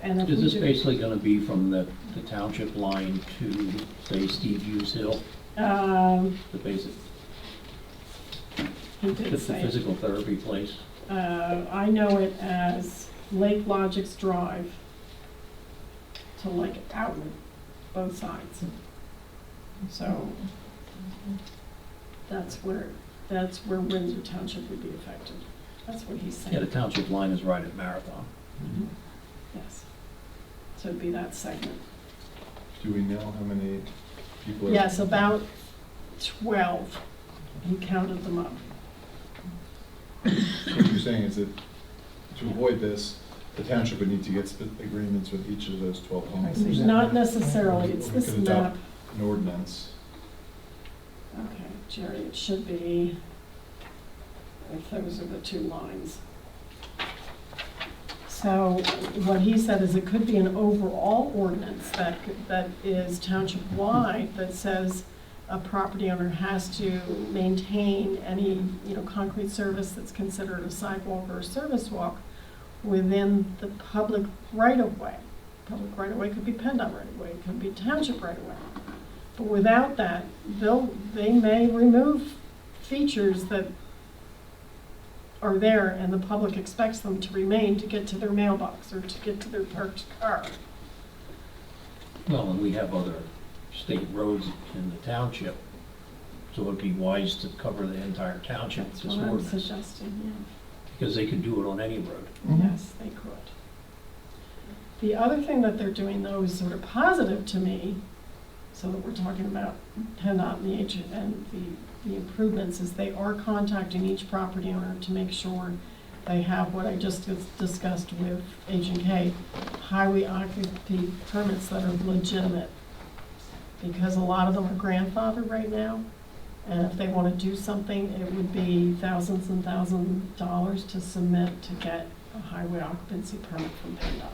and if Is we this do- basically gonna be from the township line to, say, Steve Hughes Hill, the basic, He the did say it. physical therapy place? I know it as Lake Logic's Drive to like Outlet, both sides. So that's where Windsor Township would be affected. That's what he's saying. Yeah, the township line is right at Marathon. Yes. So it'd be that segment. Do we know how many people are? Yes, about 12. He counted them up. So what you're saying is that to avoid this, the township would need to get agreements with each of those 12 I homes. see that. Not necessarily, it's We this could map. adopt an ordinance. Okay, Jerry, it should be, if those are the two lines. So what he said is it could be an overall ordinance that is township-wide that says a property owner has to maintain any, concrete service that's considered a sidewalk or a service walk within the public right-of-way. Public right-of-way could be PennDOT right-of-way, it could be township right-of-way. But without that, they may remove features that are there and the public expects them to remain to get to their mailbox or to get to their parked car. Well, and we have other state roads in the township, so it'd be wise to cover the entire township with That's this what I'm ordinance. suggesting, Because they could do it on any road. yeah. Yes, they could. The other thing that they're doing though is sort of positive to me, so that we're talking about PennDOT and the improvements, is they are contacting each property owner to make sure they have what I just discussed with Agent K, highway occupancy permits that are legitimate. Because a lot of them are grandfathered right now, and if they want to do something, it would be thousands and thousands of dollars to submit to get a highway occupancy permit from PennDOT.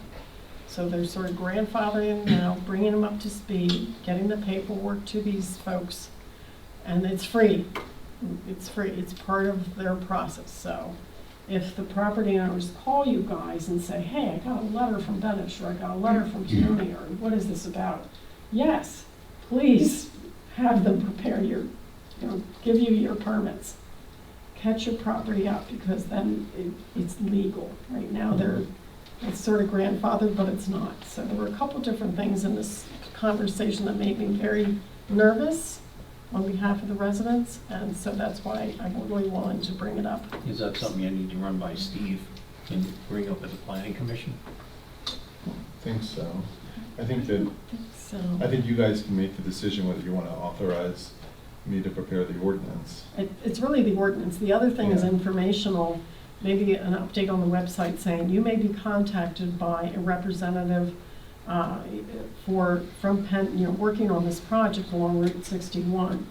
So they're sort of grandfathering now, bringing them up to speed, getting the paperwork to these folks, and it's free. It's free, it's part of their process. So if the property owners call you guys and say, hey, I got a letter from Benish, or I got a letter from Tony, or what is this about? Yes, please have them prepare give you your permits. Catch your property up, because then it's legal. Right now, it's sort of grandfathered, but it's not. So there were a couple different things in this conversation that made me very nervous on behalf of the residents, and so that's why I'm really willing to bring it up. Is that something you need to run by Steve and bring up at the planning commission? I think so. I think that, So I think you guys can make the decision whether you want to authorize me to prepare the ordinance. it's really the ordinance. The other thing is Yeah. informational, maybe an update on the website saying you may be contacted by a representative from Penn, working on this project along Route 61.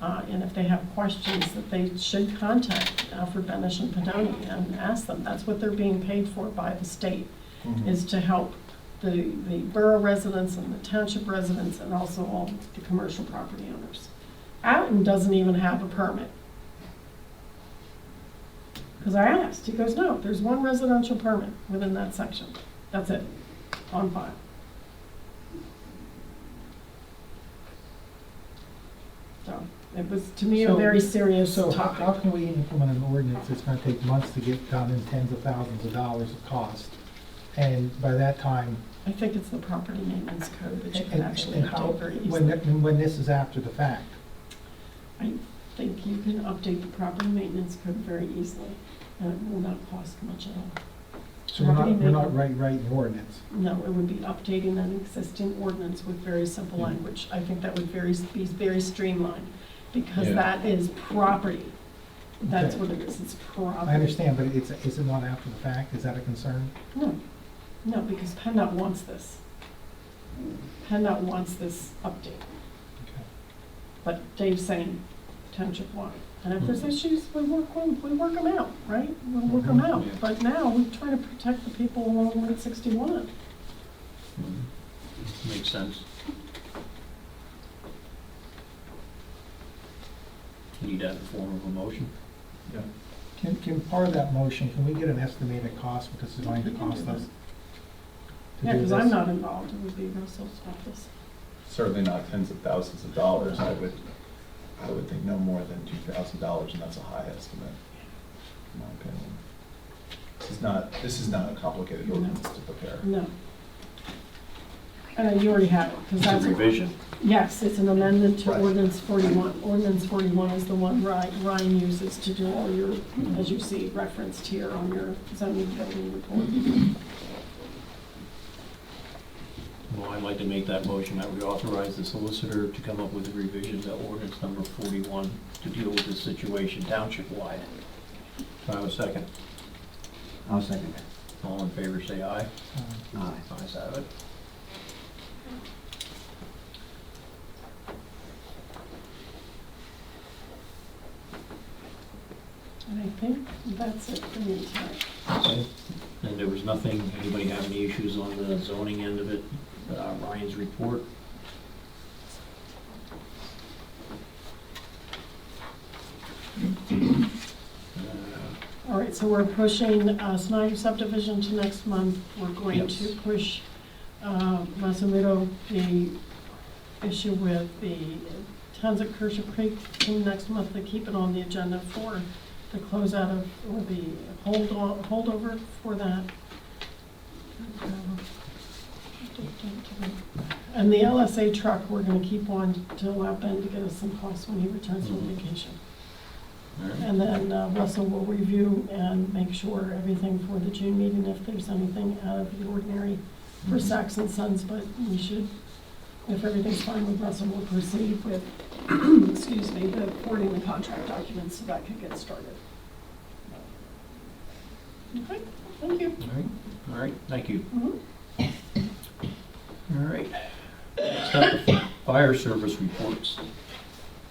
And if they have questions, that they should contact Alfred Benish and Pedoni and ask them. That's what they're being paid for by the state, is to help the borough residents and the township residents, and also all the commercial property owners. Alton doesn't even have a permit. Because I asked, he goes, no, there's one residential permit within that section. That's it, on file. So, it was, to me, a So- very serious So how topic. can we implement an ordinance that's gonna take months to get done and tens of thousands of dollars of cost? And by that time, I think it's the property maintenance code that you can actually and how, update very easily. when this is after the fact? I think you can update the property maintenance code very easily, and it will not cost much at all. So we're Property not maintenance- writing ordinance. No, it would be updating an existing ordinance with very simple language. I think that would be very streamlined, because Yeah. that is property. That's Okay. what it is, it's property. I understand, but is it not after the fact? Is that a concern? No, because PennDOT wants this. PennDOT wants this update. Okay. But Dave's saying township wide. And if there's issues, we work them out, right? We'll work them out. Yeah. But now we try to protect the people along Route 61. Makes sense. You need that in the form of a motion? Yeah. Can part of that motion, can we get an estimated cost, what this is going to cost us? to Yeah, do because this? I'm not involved, it would be Russell's office. Certainly not tens of thousands of dollars. I would think no more than $2,000, and that's a high estimate, in my opinion. This is not a complicated ordinance to prepare. No. You already have it, because It's a that's. revision. Yes, it's an amendment to Right. ordinance 41. Ordinance 41 is the one Ryan uses to do all your, as you see referenced here on your zoning building report. Well, I'd like to make that motion that we authorize the solicitor to come up with a revision to ordinance number 41 to deal with this situation township-wide. Do I have a second? I'll second that. All in favor, say aye. Aye. Ayes have it. And I think that's it for me tonight. Okay. And there was nothing, anybody have any issues on the zoning end of it? Ryan's report? All right, so we're pushing Snyder subdivision to next month. We're going Yes. to push Masamudo, the issue with the towns at Kershaw Creek to next month, to keep it on the agenda for the closeout of, or the holdover for that. And the LSA truck, we're gonna keep on to allow Ben to get us some costs when he returns from vacation. All right. And then Russell will review and make sure everything for the June meeting, if there's anything out of the ordinary for Saks and Sons, but we should, if everything's fine with Russell, we'll proceed with, excuse me, the forwarding the contract documents so that can get started. Okay, thank you. All right, thank you. Mhm. All right. Next up, the fire service reports.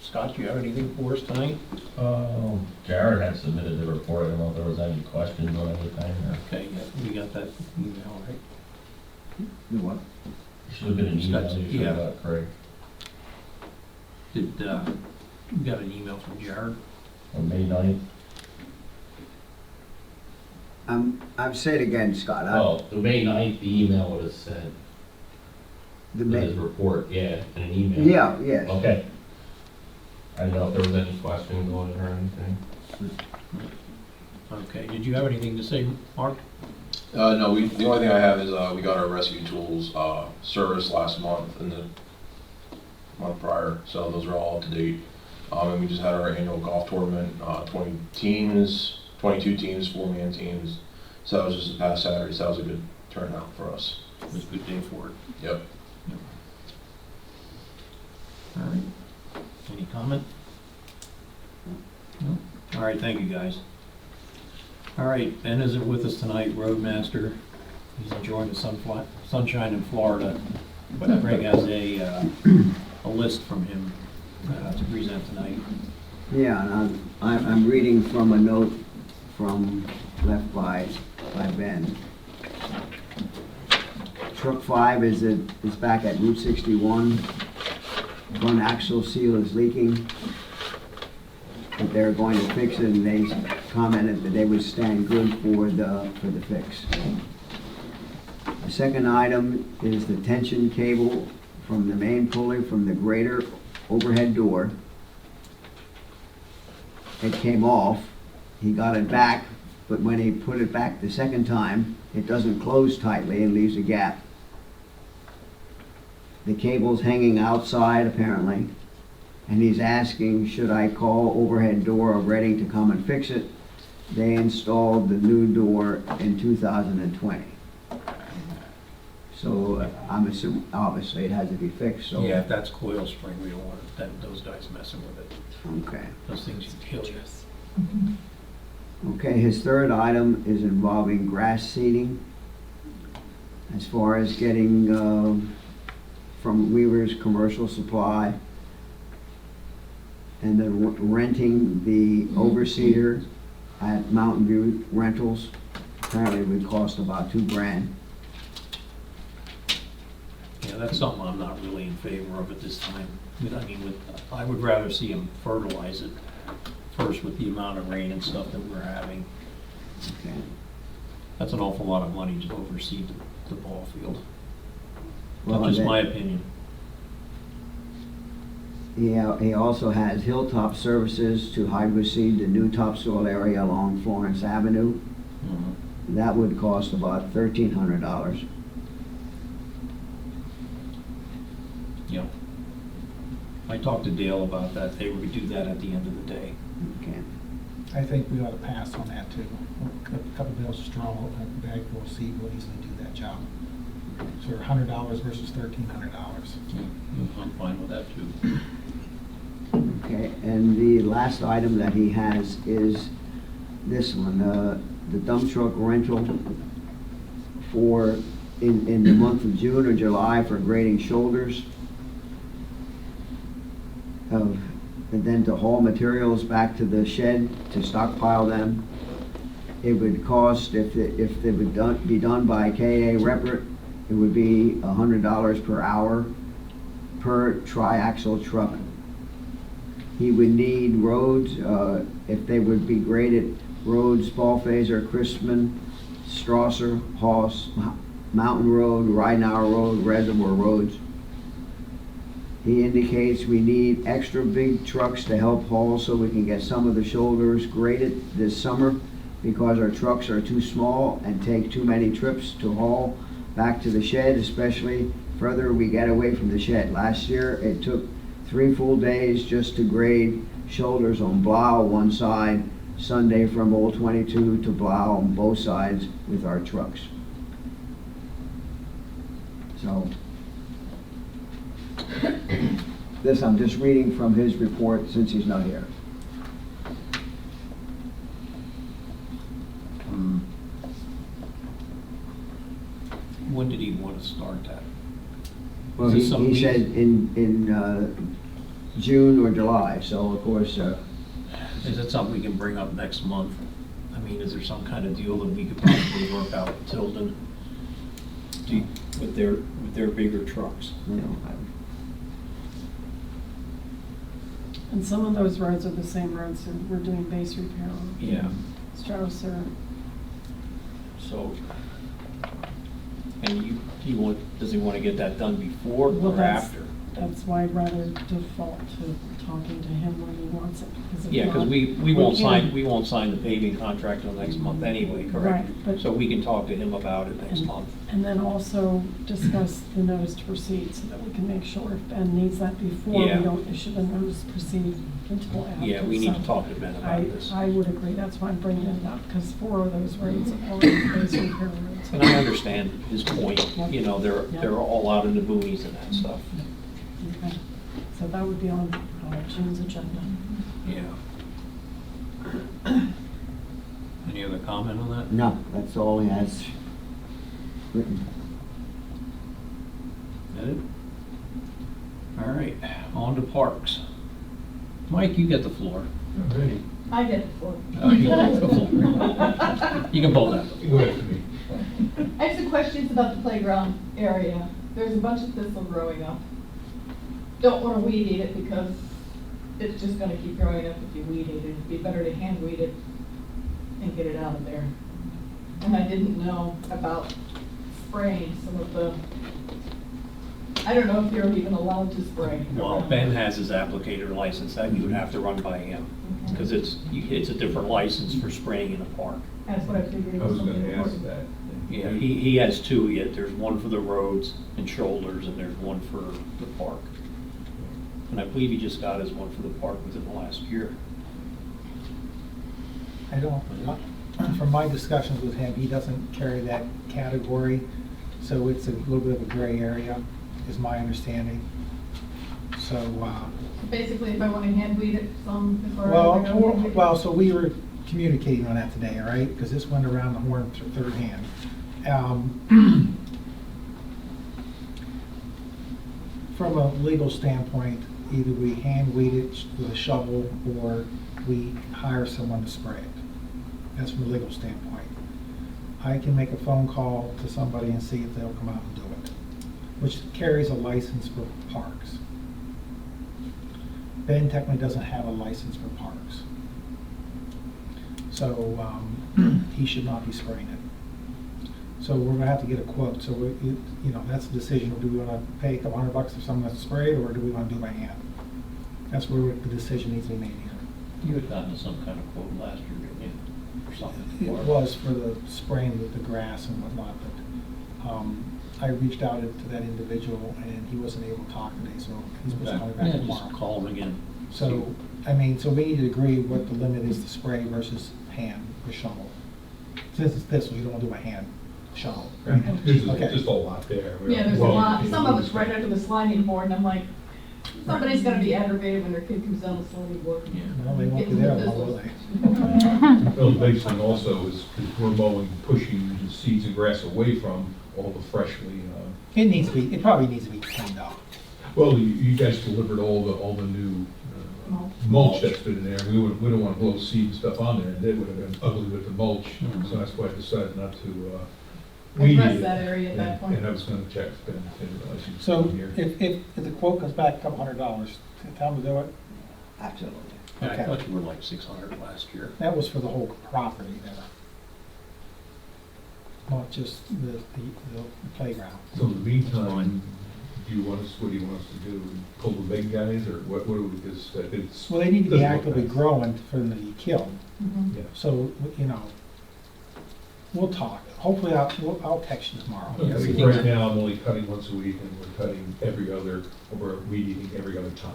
Scott, do you have anything for us tonight? Jared had submitted the report. I don't know if there was any questions on anything or. Okay, yeah, we got that email, right? You what? Should have been an email. You should have got Craig. Did, you got an email from Jared? On May 9th. I've said again, Scott. The May 9th, the email would have said, his report, yeah, in an email. Yeah, yes. Okay. I didn't know if there was any questions on it or anything. Okay, did you have anything to say, Mark? No, the only thing I have is we got our rescue tools service last month and the month prior, so those are all up to date. And we just had our annual golf tournament, 22 teams, 4-man teams. So that was just this past Saturday, so that was a good turnout for us. It was a good day for it. Yep. All right. Any comment? No? All right, thank you, guys. All right, Ben isn't with us tonight, Roadmaster. He's enjoying the sunshine in Florida. But Greg has a list from him to present tonight. Yeah, and I'm reading from a note left by Ben. Truck 5 is back at Route 61. Front axle seal is leaking. But they're going to fix it, and they commented that they would stand good for the fix. The second item is the tension cable from the main pulley from the grader overhead door. It came off. He got it back, but when he put it back the second time, it doesn't close tightly and leaves a gap. The cable's hanging outside apparently, and he's asking, should I call overhead door of Reading to come and fix it? They installed the new door in 2020. So I'm assuming, obviously, it has to be fixed, so. Yeah, if that's coil spring, we don't want those guys messing with it. Okay. Those things can kill you. Okay, his third item is involving grass seeding. As far as getting from Weaver's Commercial Supply and then renting the overseeder at Mountain View Rentals. Apparently it would cost about $2,000. Yeah, that's something I'm not really in favor of at this time. I mean, I would rather see them fertilize it first with the amount of rain and stuff that we're having. Okay. That's an awful lot of money to overseed the ball field. Well, That's just my opinion. He also has Hilltop Services to hydroseed the new topsoil area along Florence Avenue. Mm-hmm. That would cost about $1,300. Yep. I talked to Dale about that. They would do that at the end of the day. Okay. I think we ought to pass on that too. A couple bales of straw, a bag full of seed will easily do that job. So $100 versus $1,300. I'm fine with that too. Okay, and the last item that he has is this one, the dump truck rental for in the month of June or July for grading shoulders. And then to haul materials back to the shed to stockpile them. It would cost, if it would be done by KA Repert, it would be $100 per hour per triaxle truck. He would need roads, if they would be graded, Rhodes, Ballphaser, Christman, Strasser, Hoss, Mountain Road, Ridenauer Road, Reservoir Roads. He indicates we need extra big trucks to help haul so we can get some of the shoulders graded this summer because our trucks are too small and take too many trips to haul back to the shed, especially further we get away from the shed. Last year, it took 3 full days just to grade shoulders on Blau one side, Sunday from Old 22 to Blau on both sides with our trucks. So, this I'm just reading from his report since he's not here. When did he want to start that? Well, Is he this something he said in June or July, so of course, Is that something we can bring up next month? I mean, is there some kind of deal that we could possibly work out with Tilden? With their bigger trucks? you know, And some of those roads are the same roads that we're doing base repair on. Yeah, Strauss or, so, and does he want to get that done before well, or that's, after? that's why I'd rather default to talking to him when he wants it. If Yeah, because not, we won't can't. sign the paving contract till next month anyway, correct? Right, but- So we can talk to him about it next month. And then also discuss the notice to proceed so that we can make sure if Ben needs that before, we Yeah. don't issue the notice to proceed until after. Yeah, we need to So talk to Ben about this. I would agree, that's why I'm bringing it up, because 4 of those roads are base repair roads. And I understand his point, you know, Yep. they're all out in the boonies and that stuff. Okay. So that would be on June's agenda. Yeah. Any other comment on that? no, that's all he has written. That it? All right, on to parks. Mike, you get the floor. Ready. I get the floor. Oh, you get the floor. You can both have it. Go ahead, me. I have some questions about the playground area. There's a bunch of thistle growing up. Don't want to weed eat it because it's just going to keep growing up if you weed eat it. It'd be better to hand weed it and get it out of there. And I didn't know about spraying some of the, I don't know if you're even allowed to spray. Well, Ben has his applicator license that you would have to run by him, because it's a different license for spraying in a park. That's what I figured. I was gonna ask that. Yeah, he has 2 yet. There's one for the roads and shoulders, and there's one for the park. And I believe he just got his one for the park within the last year. I don't, from my discussions with him, he doesn't carry that category, so it's a little bit of a gray area, is my understanding. So, Basically, if I want to hand weed it some before I go. well, so we were communicating on that today, all right? Because this went around the horn third hand. From a legal standpoint, either we hand weed it with a shovel or we hire someone to spray it. That's from a legal standpoint. I can make a phone call to somebody and see if they'll come out and do it, which carries a license for parks. Ben technically doesn't have a license for parks. So he should not be spraying it. So we're gonna have to get a quote. So that's the decision. Do we wanna pay a couple $100 if someone has to spray it, or do we wanna do it by hand? That's where the decision needs to be made here. You had gotten some kind of quote last year, didn't you? Or something. It was for the spraying with the grass and whatnot, but I reached out to that individual and he wasn't able to talk today, so he's supposed to call me back Yeah, tomorrow. just call him again. So, so we need to agree what the limit is to spray versus hand or shovel. Since it's this, we don't want to do by hand shovel. There's Okay. just a lot there. Yeah, there's a lot. Some of it's right under the sliding board, and I'm like, somebody's gonna be aggravated when their kid comes down the sliding board. Yeah. Well, they won't be there long, will they? Well, the big thing also is we're mowing, pushing the seeds and grass away from all the freshly, It probably needs to be cleaned up. well, you guys delivered all the new mulch that's been in there. We don't want to blow seed and stuff on there, and it would have been ugly with the mulch, so that's why I decided not to, weed Address it. that area at that point. And I was gonna check, but I didn't realize you So were here. if the quote comes back a couple $100, tell them to do it. Absolutely. I Okay. thought you were like 600 last year. That was for the whole property there. Not just the playground. So in the meantime, what do you want us to do? Pull the big guys, or what do we, because it's. Well, they need to be doesn't look actively nice. growing for them to be killed. Mhm. Yeah. So, we'll talk. Hopefully, I'll text you tomorrow. Yeah, so right now, I'm only cutting once a week, and we're cutting every other, or we're weed eating every other time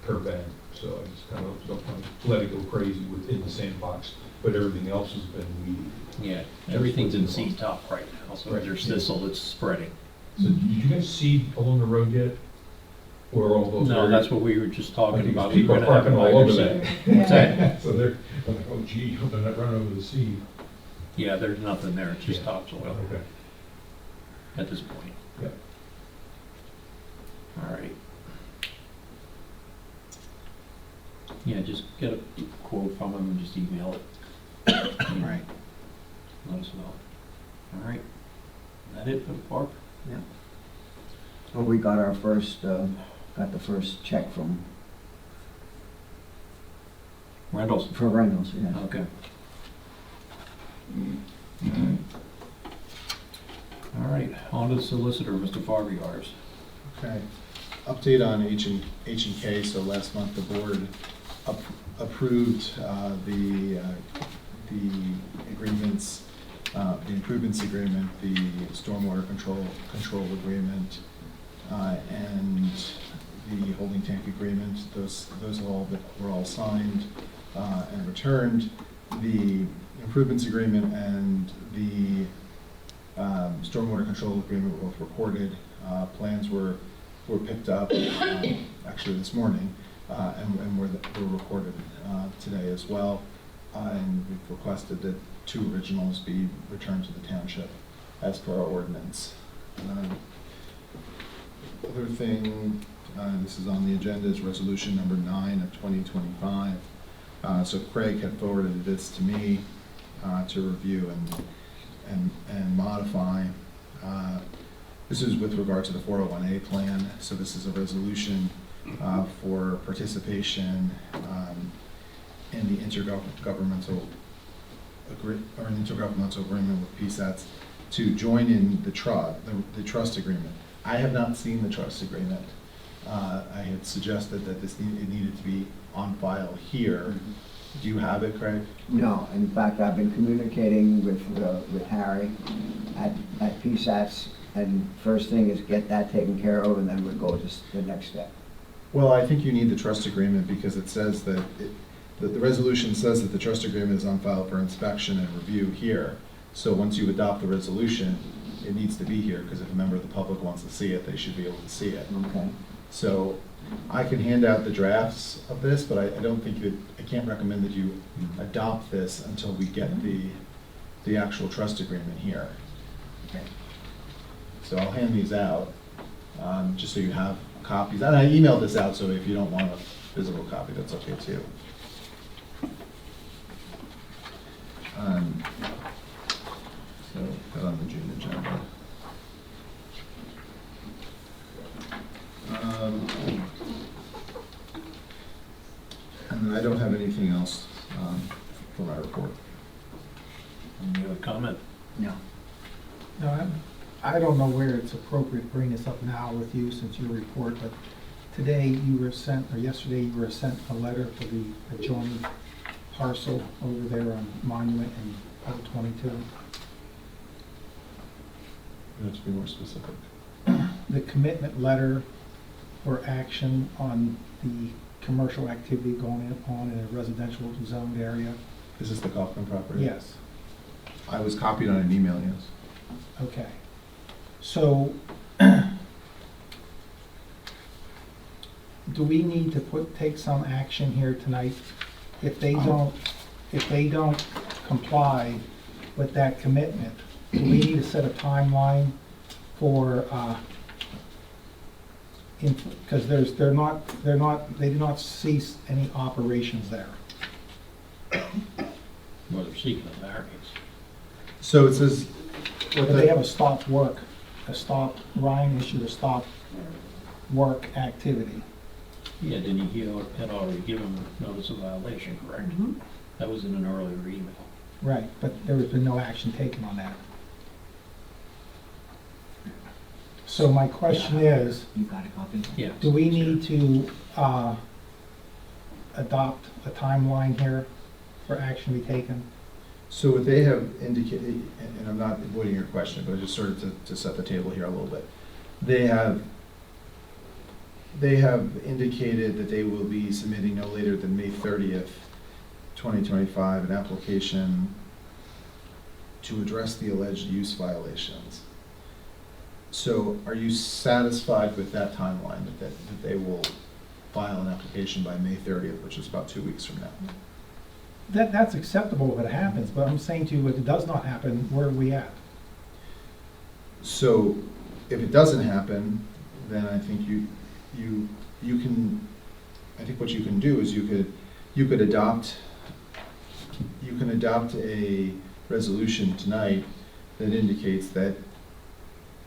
per bag. So I just kind of don't want to let it go crazy within the sandbox, but everything else has been weed. Yeah, everything's in seed top right now, so there's thistle that's spreading. So did you guys seed along the road yet? Or all those? No, areas? that's what we were just talking Because about. We people were are gonna have parking them all over either that. side. What's that? So they're like, oh gee, hope they're not running over the seed. Yeah, there's nothing there, it's just Yeah. topsoil. Okay. at this point. Yep. All right. Yeah, just get a quote from them and just email it. Right. Let us know. All right. Is that it for the park? Yeah. Well, we got our first, got the first check from, Rentals? for Reynolds, yeah. Okay. All right, on to the solicitor, Mr. Farbiar's. Okay. Update on H and K. So last month, the board approved the agreements, the improvements agreement, the stormwater control agreement, and the holding tank agreement. Those were all signed and returned. The improvements agreement and the stormwater control agreement were both recorded. Plans were picked up actually this morning and were recorded today as well. And we've requested that 2 originals be returned to the township as per our ordinance. Other thing, this is on the agenda, is resolution number 9 of 2025. So Craig had forwarded this to me to review and modify. This is with regard to the 401A plan. So this is a resolution for participation in the intergovernmental agreement with PSATs to join in the trust agreement. I have not seen the trust agreement. I had suggested that it needed to be on file here. Do you have it, Craig? No, in fact, I've been communicating with Harry at PSATs, and first thing is get that taken care of, and then we'll go to the next step. Well, I think you need the trust agreement because it says that, the resolution says that the trust agreement is on file for inspection and review here. So once you adopt the resolution, it needs to be here, because if a member of the public wants to see it, they should be able to see it. Okay. So I can hand out the drafts of this, but I don't think I can't recommend that you adopt this until we get the actual trust agreement here. Okay. So I'll hand these out, just so you have copies. And I emailed this out, so if you don't want a physical copy, that's okay too. So put on the June agenda. And then I don't have anything else for my report. Any other comment? No. No, I don't know where it's appropriate to bring this up now with you since your report, but today you were sent, or yesterday you were sent a letter for the adjoining parcel over there on Monument and Route 22. You have to be more specific. The commitment letter for action on the commercial activity going on in a residential zoned area. Is this the Kaufman property? Yes. I was copied on an email, yes. Okay. So, do we need to take some action here tonight? If they don't comply with that commitment, do we need to set a timeline for, because they do not cease any operations there. Well, they're seeking a variance. So it says, But they have a stop work, Ryan issued a stop work activity. Yeah, didn't he had already given them notice of violation, correct? That was in an earlier email. Right, but there has been no action taken on that. So my question is, You got a copy? Yeah. do we need to adopt a timeline here for action to be taken? so what they have indicated, and I'm not avoiding your question, but just sort of to set the table here a little bit. They have indicated that they will be submitting no later than May 30th, 2025, an application to address the alleged use violations. So are you satisfied with that timeline, that they will file an application by May 30th, which is about 2 weeks from now? That's acceptable if it happens, but I'm saying to you, if it does not happen, where are we at? So if it doesn't happen, then I think you can, I think what you can do is you could adopt a resolution tonight that indicates that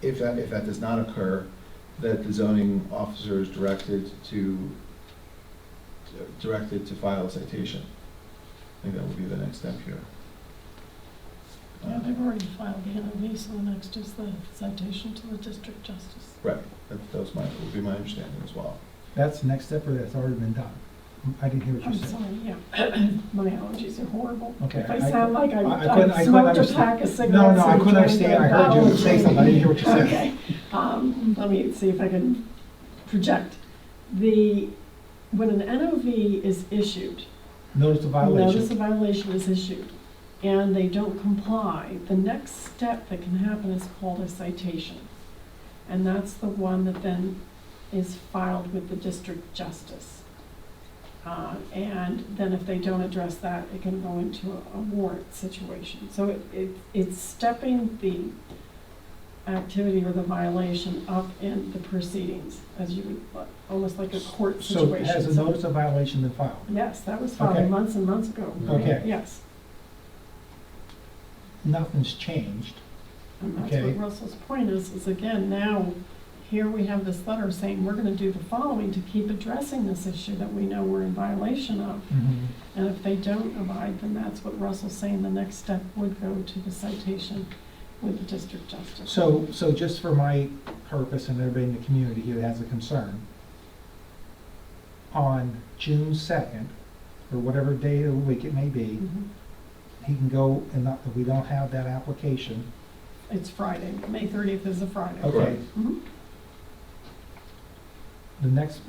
if that does not occur, that the zoning officer is directed to file a citation. I think that would be the next step here. Yeah, they've already filed the NOV, so the next is the citation to the district justice. Right, that would be my understanding as well. That's the next step, or that's already been done? I didn't hear what I'm you said. sorry, yeah. My allergies are horrible. Okay, If I sound like I couldn't smoked a understand. pack of cigarettes. No, I and couldn't drank understand. a I heard you bottle of say something. I didn't hear what you said. Okay, let me see if I can project. When an NOV is issued, Notice of violation. notice of violation is issued, and they don't comply, the next step that can happen is called a citation. And that's the one that then is filed with the district justice. And then if they don't address that, it can go into a warrant situation. So it's stepping the activity or the violation up in the proceedings, as you would, almost like a court So situation. has a notice of violation been filed? Yes, that was filed Okay. months and months ago. Okay. Yes, Nothing's changed. and that's Okay. what Russell's point is again, now, here we have this letter saying we're gonna do the following to keep addressing this issue that we know we're in violation of. And if they don't abide, then that's what Russell's saying, the next step would go to the citation with the district justice. So just for my purpose and everybody in the community here that has a concern, on June 2nd, or whatever day of the week it may be, Mhm. he can go, and not, we don't have that application. It's Friday, May 30th is a Friday. Okay. Mhm. The next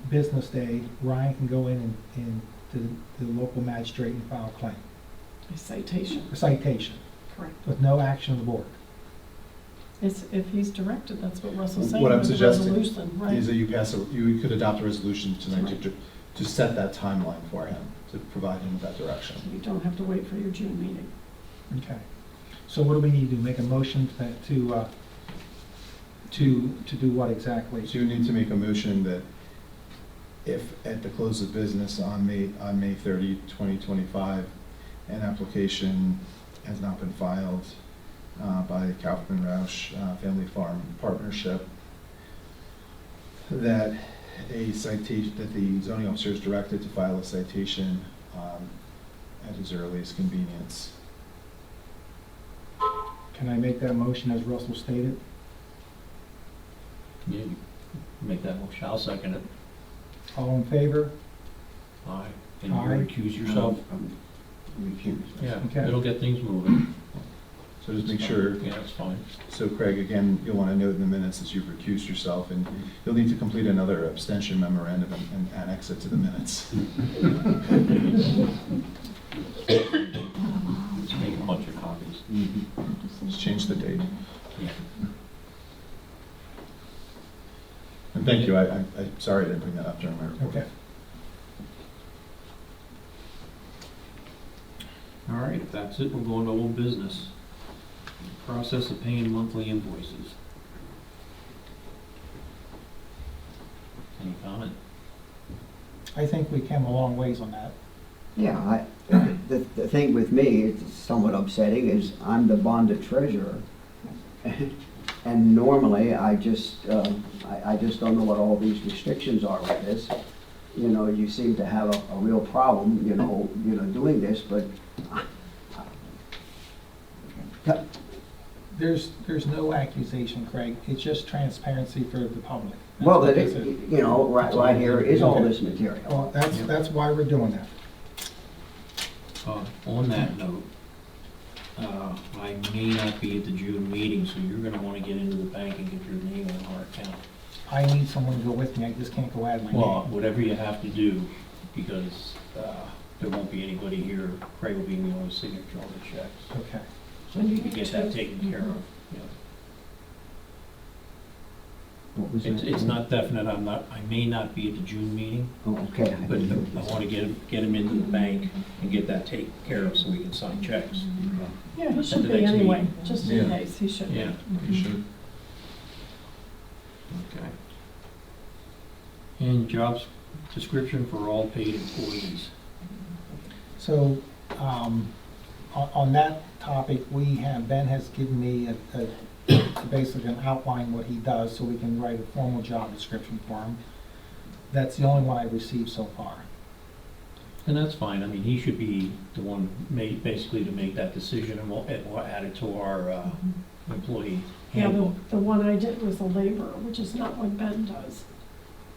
business day, Ryan can go in and to the local magistrate and file a claim, A citation, a citation, correct. with no action of the board. It's, if he's directed, that's what Russell's saying. What I'm with the suggesting resolution, right? is that you could adopt a resolution tonight Right. to set that timeline for him, to provide him with that direction. You don't have to wait for your June meeting. Okay. So what do we need to do? Make a motion to do what exactly? So you need to make a motion that if at the close of business on May 30, 2025, an application has not been filed by the Kaufman Roush Family Farm Partnership, that the zoning officer is directed to file a citation at his earliest convenience. Can I make that motion as Russell stated? Yeah, you make that motion, I'll second it. All in favor? Aye. And you Aye. recuse yourself? Recuse. Yeah, Okay. it'll get things moving. So just make sure, Yeah, that's fine. so Craig, again, you'll want to note in the minutes that you've recused yourself, and you'll need to complete another abstention memorandum and annex it to the minutes. Let's make a bunch of copies. Just change the date. Yeah. And thank you, I'm sorry I didn't bring that up during my report. Okay. All right, if that's it, we're going to old business. Process of paying monthly invoices. Any comment? I think we came a long ways on that. Yeah, the thing with me, it's somewhat upsetting, is I'm the bonded treasurer. And normally, I just don't know what all these restrictions are with this. You know, you seem to have a real problem, doing this, but There's no accusation, Craig. It's just transparency for the public. That's well, what that this is. right here is all this material. Well, that's why we're doing that. On that note, I may not be at the June meeting, so you're gonna wanna get into the bank and get your name on our account. I need someone to go with me. I just can't go out of my Well, name. whatever you have to do, because there won't be anybody here. Craig will be the only signature on the checks. Okay. So you can get that taken care of. Yeah. What was that? It's not definite, I may not be at the June meeting, Oh, okay. but I want to get him into the bank and get that taken care of so we can sign checks. Yeah, he At should the be next anyway, meeting. just Yeah. in case, he should be. Yeah. You should. Okay. And jobs description for all paid employees. So, on that topic, Ben has given me basically an outline what he does, so we can write a formal job description for him. That's the only one I've received so far. And that's fine, I mean, he should be the one basically to make that decision, and we'll add it to our employee Yeah, handbook. the one I did was the laborer, which is not what Ben does.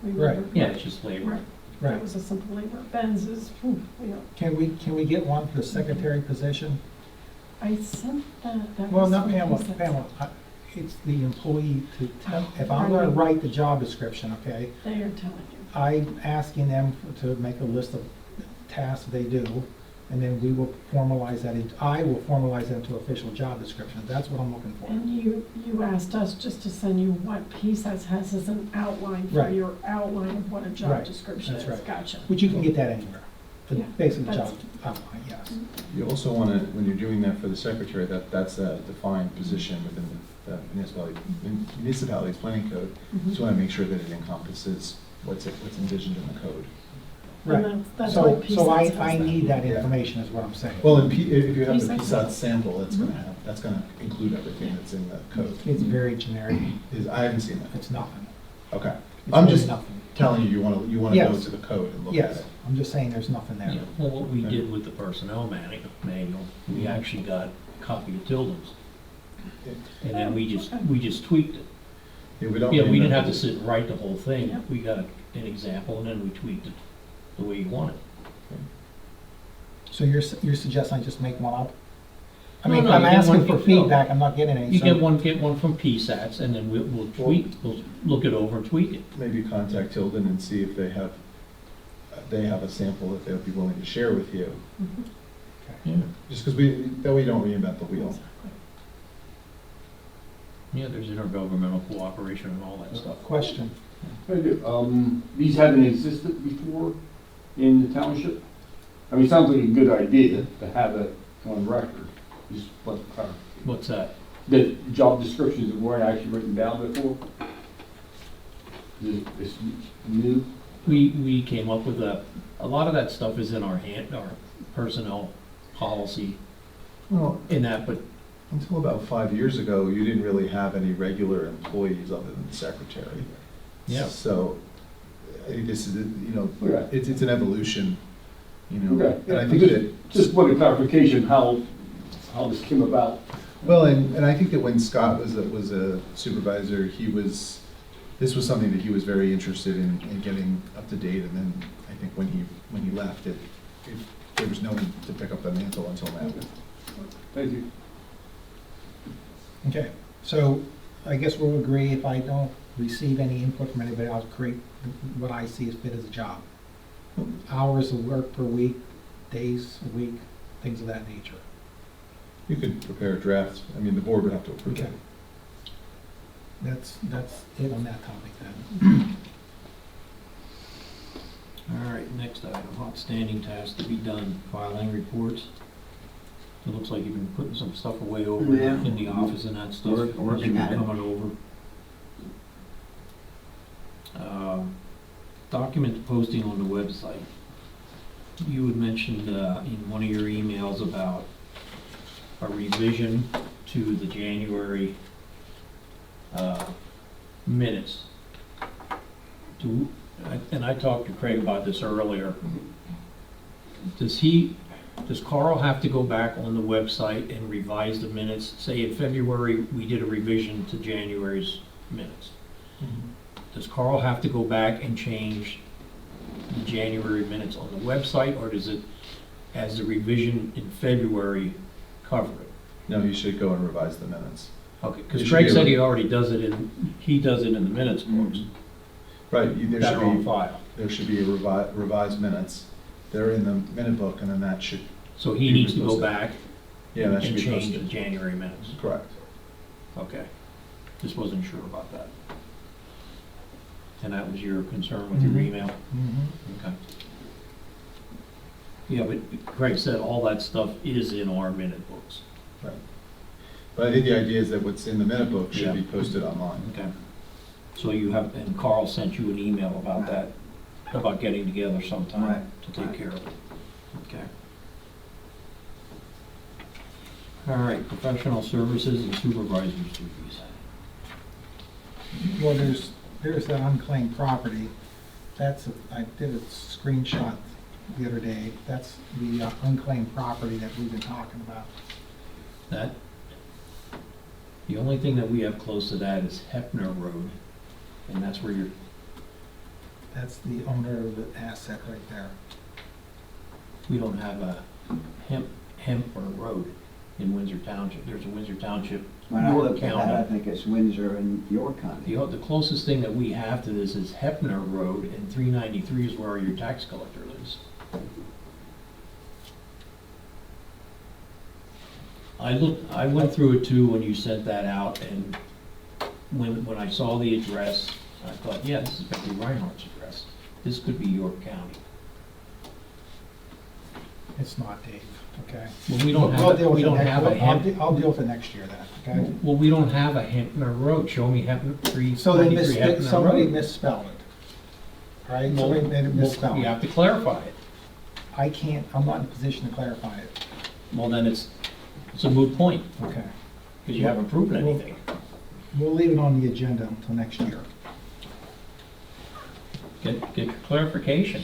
Remember? Right. Yeah, it's just labor. Right. Right. That was a simple labor. Ben's is, you know, Can we get one for the secretary position? I sent that. Well, was not what he Pamela, said. it's the employee to tell, if I'm gonna write the job description, okay, They are telling you. I'm asking them to make a list of tasks they do, and then we will formalize that, I will formalize that into official job description. That's what I'm looking for. And you asked us just to send you what PSAS has as an outline for Right. your outline of what a job Right, description is. that's right. Gotcha. But you can get that anywhere. The Yeah, basic that's- job outline, yes. You also want to, when you're doing that for the secretary, that's a defined position within the municipality's planning code. Mhm. So you want to make sure that it encompasses what's envisioned in the code. Right. And that's So, what so I PSAS has need that Yeah. information is what I'm saying. Well, if you have the PSAT PSAT sample, that's going to Mhm. that's going to include everything that's in the code. It's very generic. I haven't seen that. It's nothing. Okay. It's I'm really just nothing. telling you, you want to go Yes. to the code and look at Yes, it. I'm just saying there's nothing there. Yeah, well, what we did with the personnel manual, we actually got a copy of Tilden's, and then we just tweaked it. Yeah, we don't. Yeah, we didn't have reinvent to it. sit and write the whole thing, Yep. we got an example, and then we tweaked it the way you want it. So you're suggesting I just make one up? I No, mean, no, I'm you get asking one- for no. feedback, I'm not getting any. You so- get one from PSATs, and then we'll tweak, we'll look it over and tweak it. Maybe contact Tilden and see if they have a sample that they'll be willing to share with you. Mhm. Yeah, Just because that way you don't reinvent the wheel. Exactly. yeah, there's intergovernmental cooperation and all that stuff. Question. These haven't existed before in the township? I mean, it sounds like a good idea to have it on record, just like, What's that? the job descriptions that weren't actually written down before? This new? We came up with a lot of that stuff is in our personnel policy Well, in that, but until about 5 years ago, you didn't really have any regular employees other than the secretary. Yeah. So, I think this is, Okay. it's an evolution, Okay, and I yeah, think just- that, Just want a clarification how this came about. well, and I think that when Scott was a supervisor, this was something that he was very interested in getting up to date, and then I think when he left, there was no one to pick up the mantle until now. Thank you. Okay, so I guess we'll agree if I don't receive any input from anybody, I'll create what I see as fit as a job. Hours of work per week, days a week, things of that nature. You could prepare a draft, I mean, the board would have to approve it. Okay. That's it on that topic then. all right, next item, outstanding tasks to be done, filing reports. It looks like you've been putting some stuff away over Yeah. in the office and that stuff. Working at it. Coming over. Document posting on the website. You had mentioned in one of your emails about a revision to the January minutes. And I talked to Craig about this earlier. Does Carl have to go back on the website and revise the minutes? Say in February, we did a revision to January's minutes. Does Carl have to go back and change the January minutes on the website, or does it, as the revision in February, cover it? No, you should go and revise the minutes. Okay, It because should Craig be a- said he already does it he does it in the minutes books. Right, That are on file. there should be a revised minutes. They're in the minute book, and then that should, So he be needs to go posted. back Yeah, that and should be change the posted. January minutes. Correct. Okay. Just wasn't sure about that. And that was your concern with your Mhm. email? Mm-hmm. Okay. Yeah, but Craig said all that stuff is in our minute books. Right. But I think the idea is that what's in the minute book should Yeah. be posted online. Okay. So you have, and Carl sent you an email about that, about getting together sometime Right. to take care of it. Okay. All right, professional services and supervisor's duties. Well, there's that unclaimed property. I did a screenshot the other day. That's the unclaimed property that we've been talking about. That, the only thing that we have close to that is Hefner Road, and that's where you're, That's the owner of the asset right there. we don't have a Hempner Road in Windsor Township. There's a Windsor Township, When I York look at that, I County. think it's Windsor and York County. The closest thing that we have to this is Hefner Road, and 393 is where your tax collector lives. I went through it too when you sent that out, and when I saw the address, I thought, yeah, this is Becky Reinhardt's address. This could be York County. It's not, Dave, okay? Well, we don't We'll have, deal with we it don't next- have a I'll deal with it next year then, okay? Well, we don't have a Hempner Road. Show me Hempner, So they 393 Hempner somebody Road. misspelled it. All right, Well, somebody made a misspelling. You have to clarify it. I'm not in a position to clarify it. Well, then it's a moot point, Okay. because you haven't proven anything. We'll leave it on the agenda until next year. Get your clarification.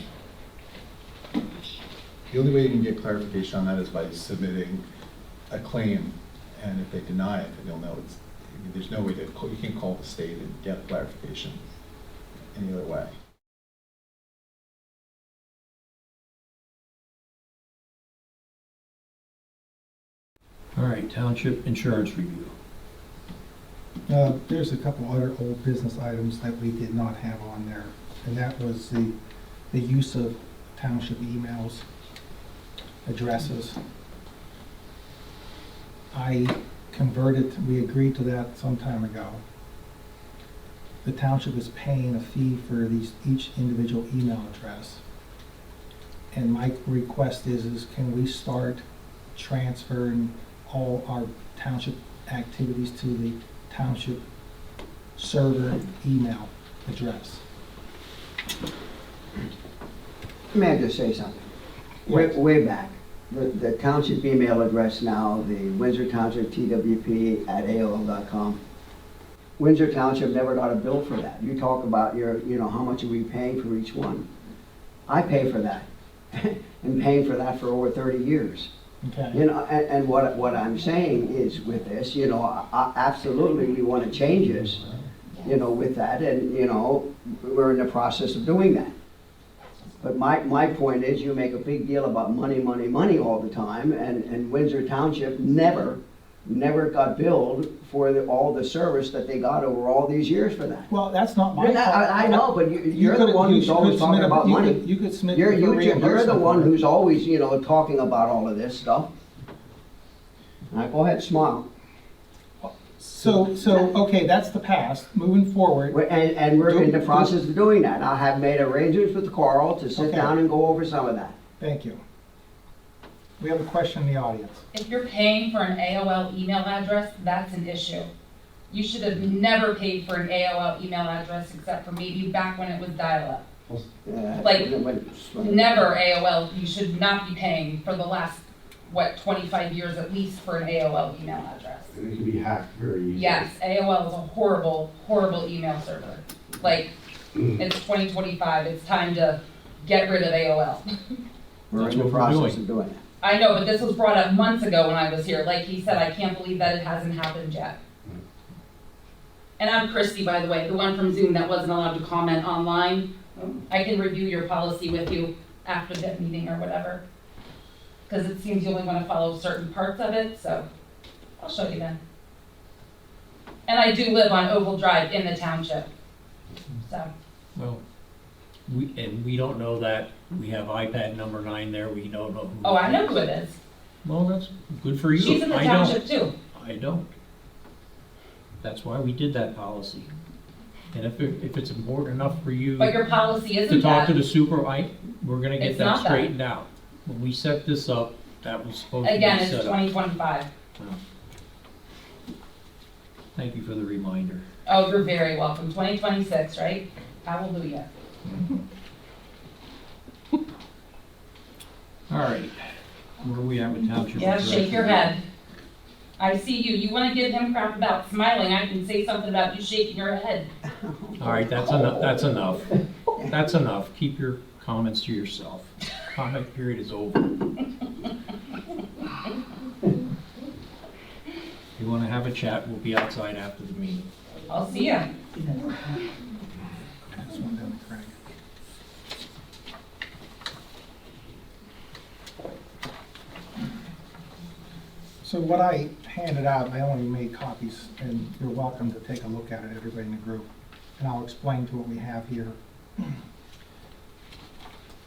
The only way you can get clarification on that is by submitting a claim, and if they deny it, then you'll know it's, I mean, there's no way you can't call the state and get clarification any other way. All right, township insurance review. There's a couple other old business items that we did not have on there, and that was the use of township emails, addresses. We agreed to that some time ago. The township is paying a fee for each individual email address. And my request is can we start transferring all our township activities to the township server email address? May I just say something? Way back, the township email address now, the Windsor Township TWP@AOL.com. Windsor Township never got a bill for that. You talk about how much are we paying for each one? I pay for that, and paying for that for over 30 years. Okay. And what I'm saying is with this, absolutely we want to change this, with that, and, we're in the process of doing that. But my point is, you make a big deal about money, money, money all the time, and Windsor Township never got billed for all the service that they got over all these years for that. Well, that's not my fault. I know, but you're the one who's always talking about money. You could submit You're for the reimbursement one for it. who's always, talking about all of this stuff. Now, go ahead, smile. So, okay, that's the past. Moving forward, And we're in the process of doing that. I have made arrangements with Carl to sit Okay. down and go over some of that. thank you. We have a question in the audience. If you're paying for an AOL email address, that's an issue. You should have never paid for an AOL email address except for maybe back when it was dial-up. Like, Never AOL, you should not be paying for the last, 25 years at least for an AOL email address. And it can be hacked very easily. Yes, AOL is a horrible, horrible email server. Like, it's 2025, it's time to get rid of AOL. We're That's in the what we're process doing. of doing that. I know, but this was brought up months ago when I was here. Like he said, I can't believe that it hasn't happened yet. And I'm Christy, by the way, the one from Zoom that wasn't allowed to comment online. I can review your policy with you after that meeting or whatever. Because it seems you only want to follow certain parts of it, so I'll show you then. And I do live on Oval Drive in the township, so. Well, we don't know that. We have iPad number 9 there. We don't know who. Oh, I know who it is. Well, that's good for you. She's in the I don't. township too. I don't. That's why we did that policy. And if it's important enough for you But your policy isn't to talk to that. the we're gonna get It's that not that. straightened out. When we set this up, that was supposed to be Again, it's set up. 2025. Thank you for the reminder. Oh, you're very welcome. 2026, right? Hallelujah. All right, where are we at with township? Yeah, shake your head. I see you. You want to give him crap about smiling, I can say something about you shaking your head. All right, that's enough, that's enough. That's enough. Keep your comments to yourself. Comment period is over. If you want to have a chat, we'll be outside after the meeting. I'll see ya. This one down to Craig. So what I handed out, I only made copies, and you're welcome to take a look at it, everybody in the group. And I'll explain to what we have here.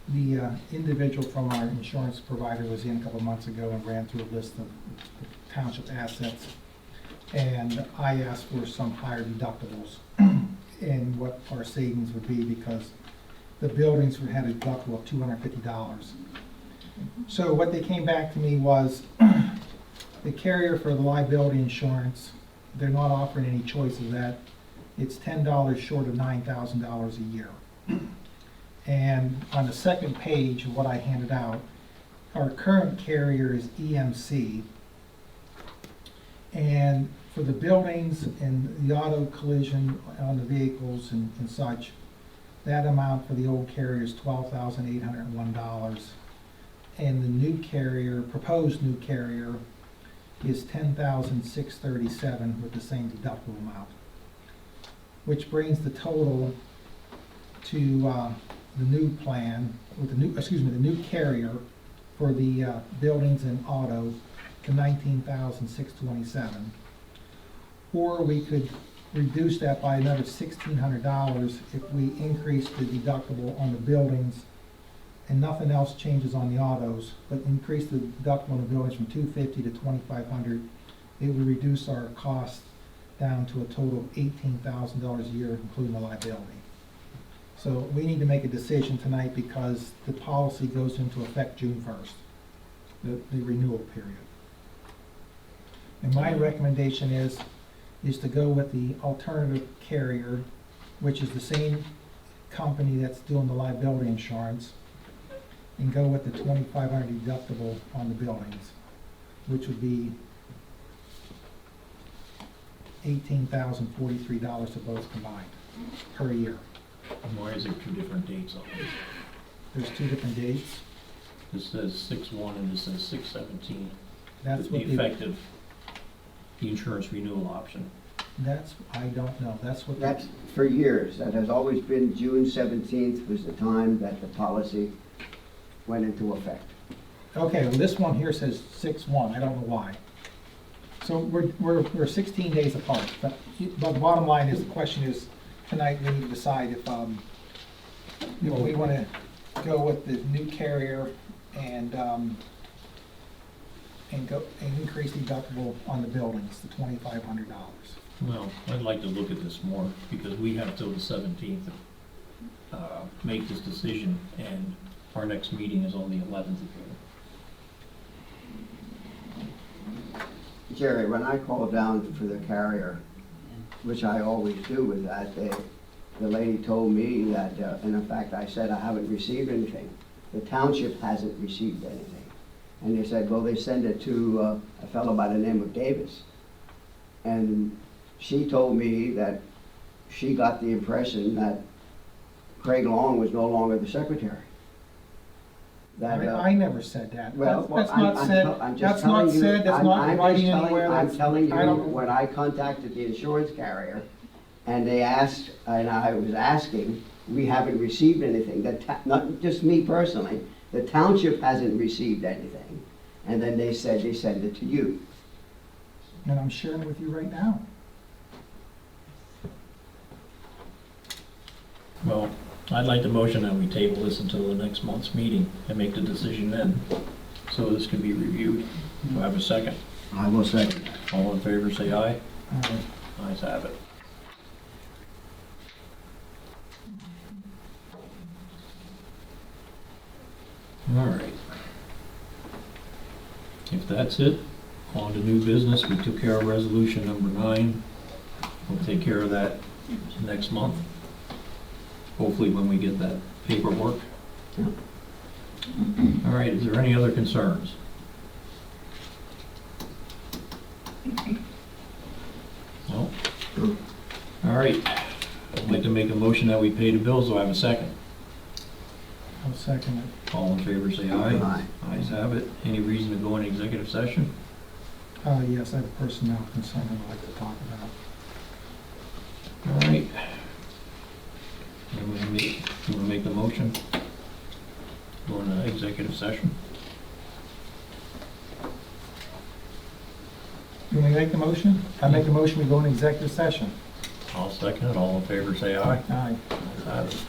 The individual from our insurance provider was in a couple months ago and ran through a list of the township assets. And I asked for some higher deductibles and what our savings would be, because the buildings had a deductible of $250. So what they came back to me was the carrier for the liability insurance, they're not offering any choice of that. It's $10 short of $9,000 a year. And on the second page of what I handed out, our current carrier is EMC. And for the buildings and the auto collision on the vehicles and such, that amount for the old carrier is $12,801. And the new carrier, proposed new carrier, is $10,637 with the same deductible amount, which brings the total to the new plan with the new carrier for the buildings and auto to $19,627. Or we could reduce that by another $1,600 if we increase the deductible on the buildings and nothing else changes on the autos, but increase the deductible on the buildings from $250 to $2,500. It would reduce our costs down to a total of $18,000 a year, including the liability. So we need to make a decision tonight because the policy goes into effect June 1st, the renewal period. And my recommendation is to go with the alternative carrier, which is the same company that's doing the liability insurance, and go with the $2,500 deductible on the buildings, which would be $18,043 to both combined per year. And why is there two different dates on this? There's two different dates. This says 6/1 and this says 6/17. That's The what effective, the insurance renewal option. I don't know. That's for years. That has always been June 17th was the time that the policy went into effect. Okay, well, this one here says 6/1. I don't know why. So we're 16 days apart. But the bottom line is, the question is, tonight we need to decide if we want to go with the new carrier and increase the deductible on the buildings to $2,500. Well, I'd like to look at this more because we have till the 17th to make this decision, and our next meeting is on the 11th of June. Jerry, when I called down for the carrier, which I always do with that, the lady told me that, and in fact I said I haven't received anything. The township hasn't received anything. And they said, well, they send it to a fellow by the name of Davis. And she told me that she got the impression that Craig Long was no longer the secretary. I never said that. Well, That's not said. I'm just That's telling not you. said. That's not in writing anywhere. I'm telling you, I don't- when I contacted the insurance carrier, and they asked, and I was asking, we haven't received anything. Not just me personally, the township hasn't received anything. And then they said they send it to you. And I'm sharing it with you right now. Well, I'd like to motion that we table this until the next month's meeting and make the decision then, so this can be reviewed. Do I have a second? I will second. All in favor, say aye. Ayes have it. All right. If that's it, on to new business. We took care of resolution number 9. We'll take care of that next month. Hopefully when we get that paperwork. Yeah. All right, is there any other concerns? No? All right, I'd like to make a motion that we pay the bills. Do I have a second? I'll second it. All in favor, say aye. Aye. Ayes have it. Any reason to go into executive session? Yes, I have a personnel concern I'd like to talk about. All right. You want to make the motion? Go into executive session? You want me to make the motion? I make a motion, we go into executive session. I'll second it. All in favor, say aye. Aye. Ayes have it.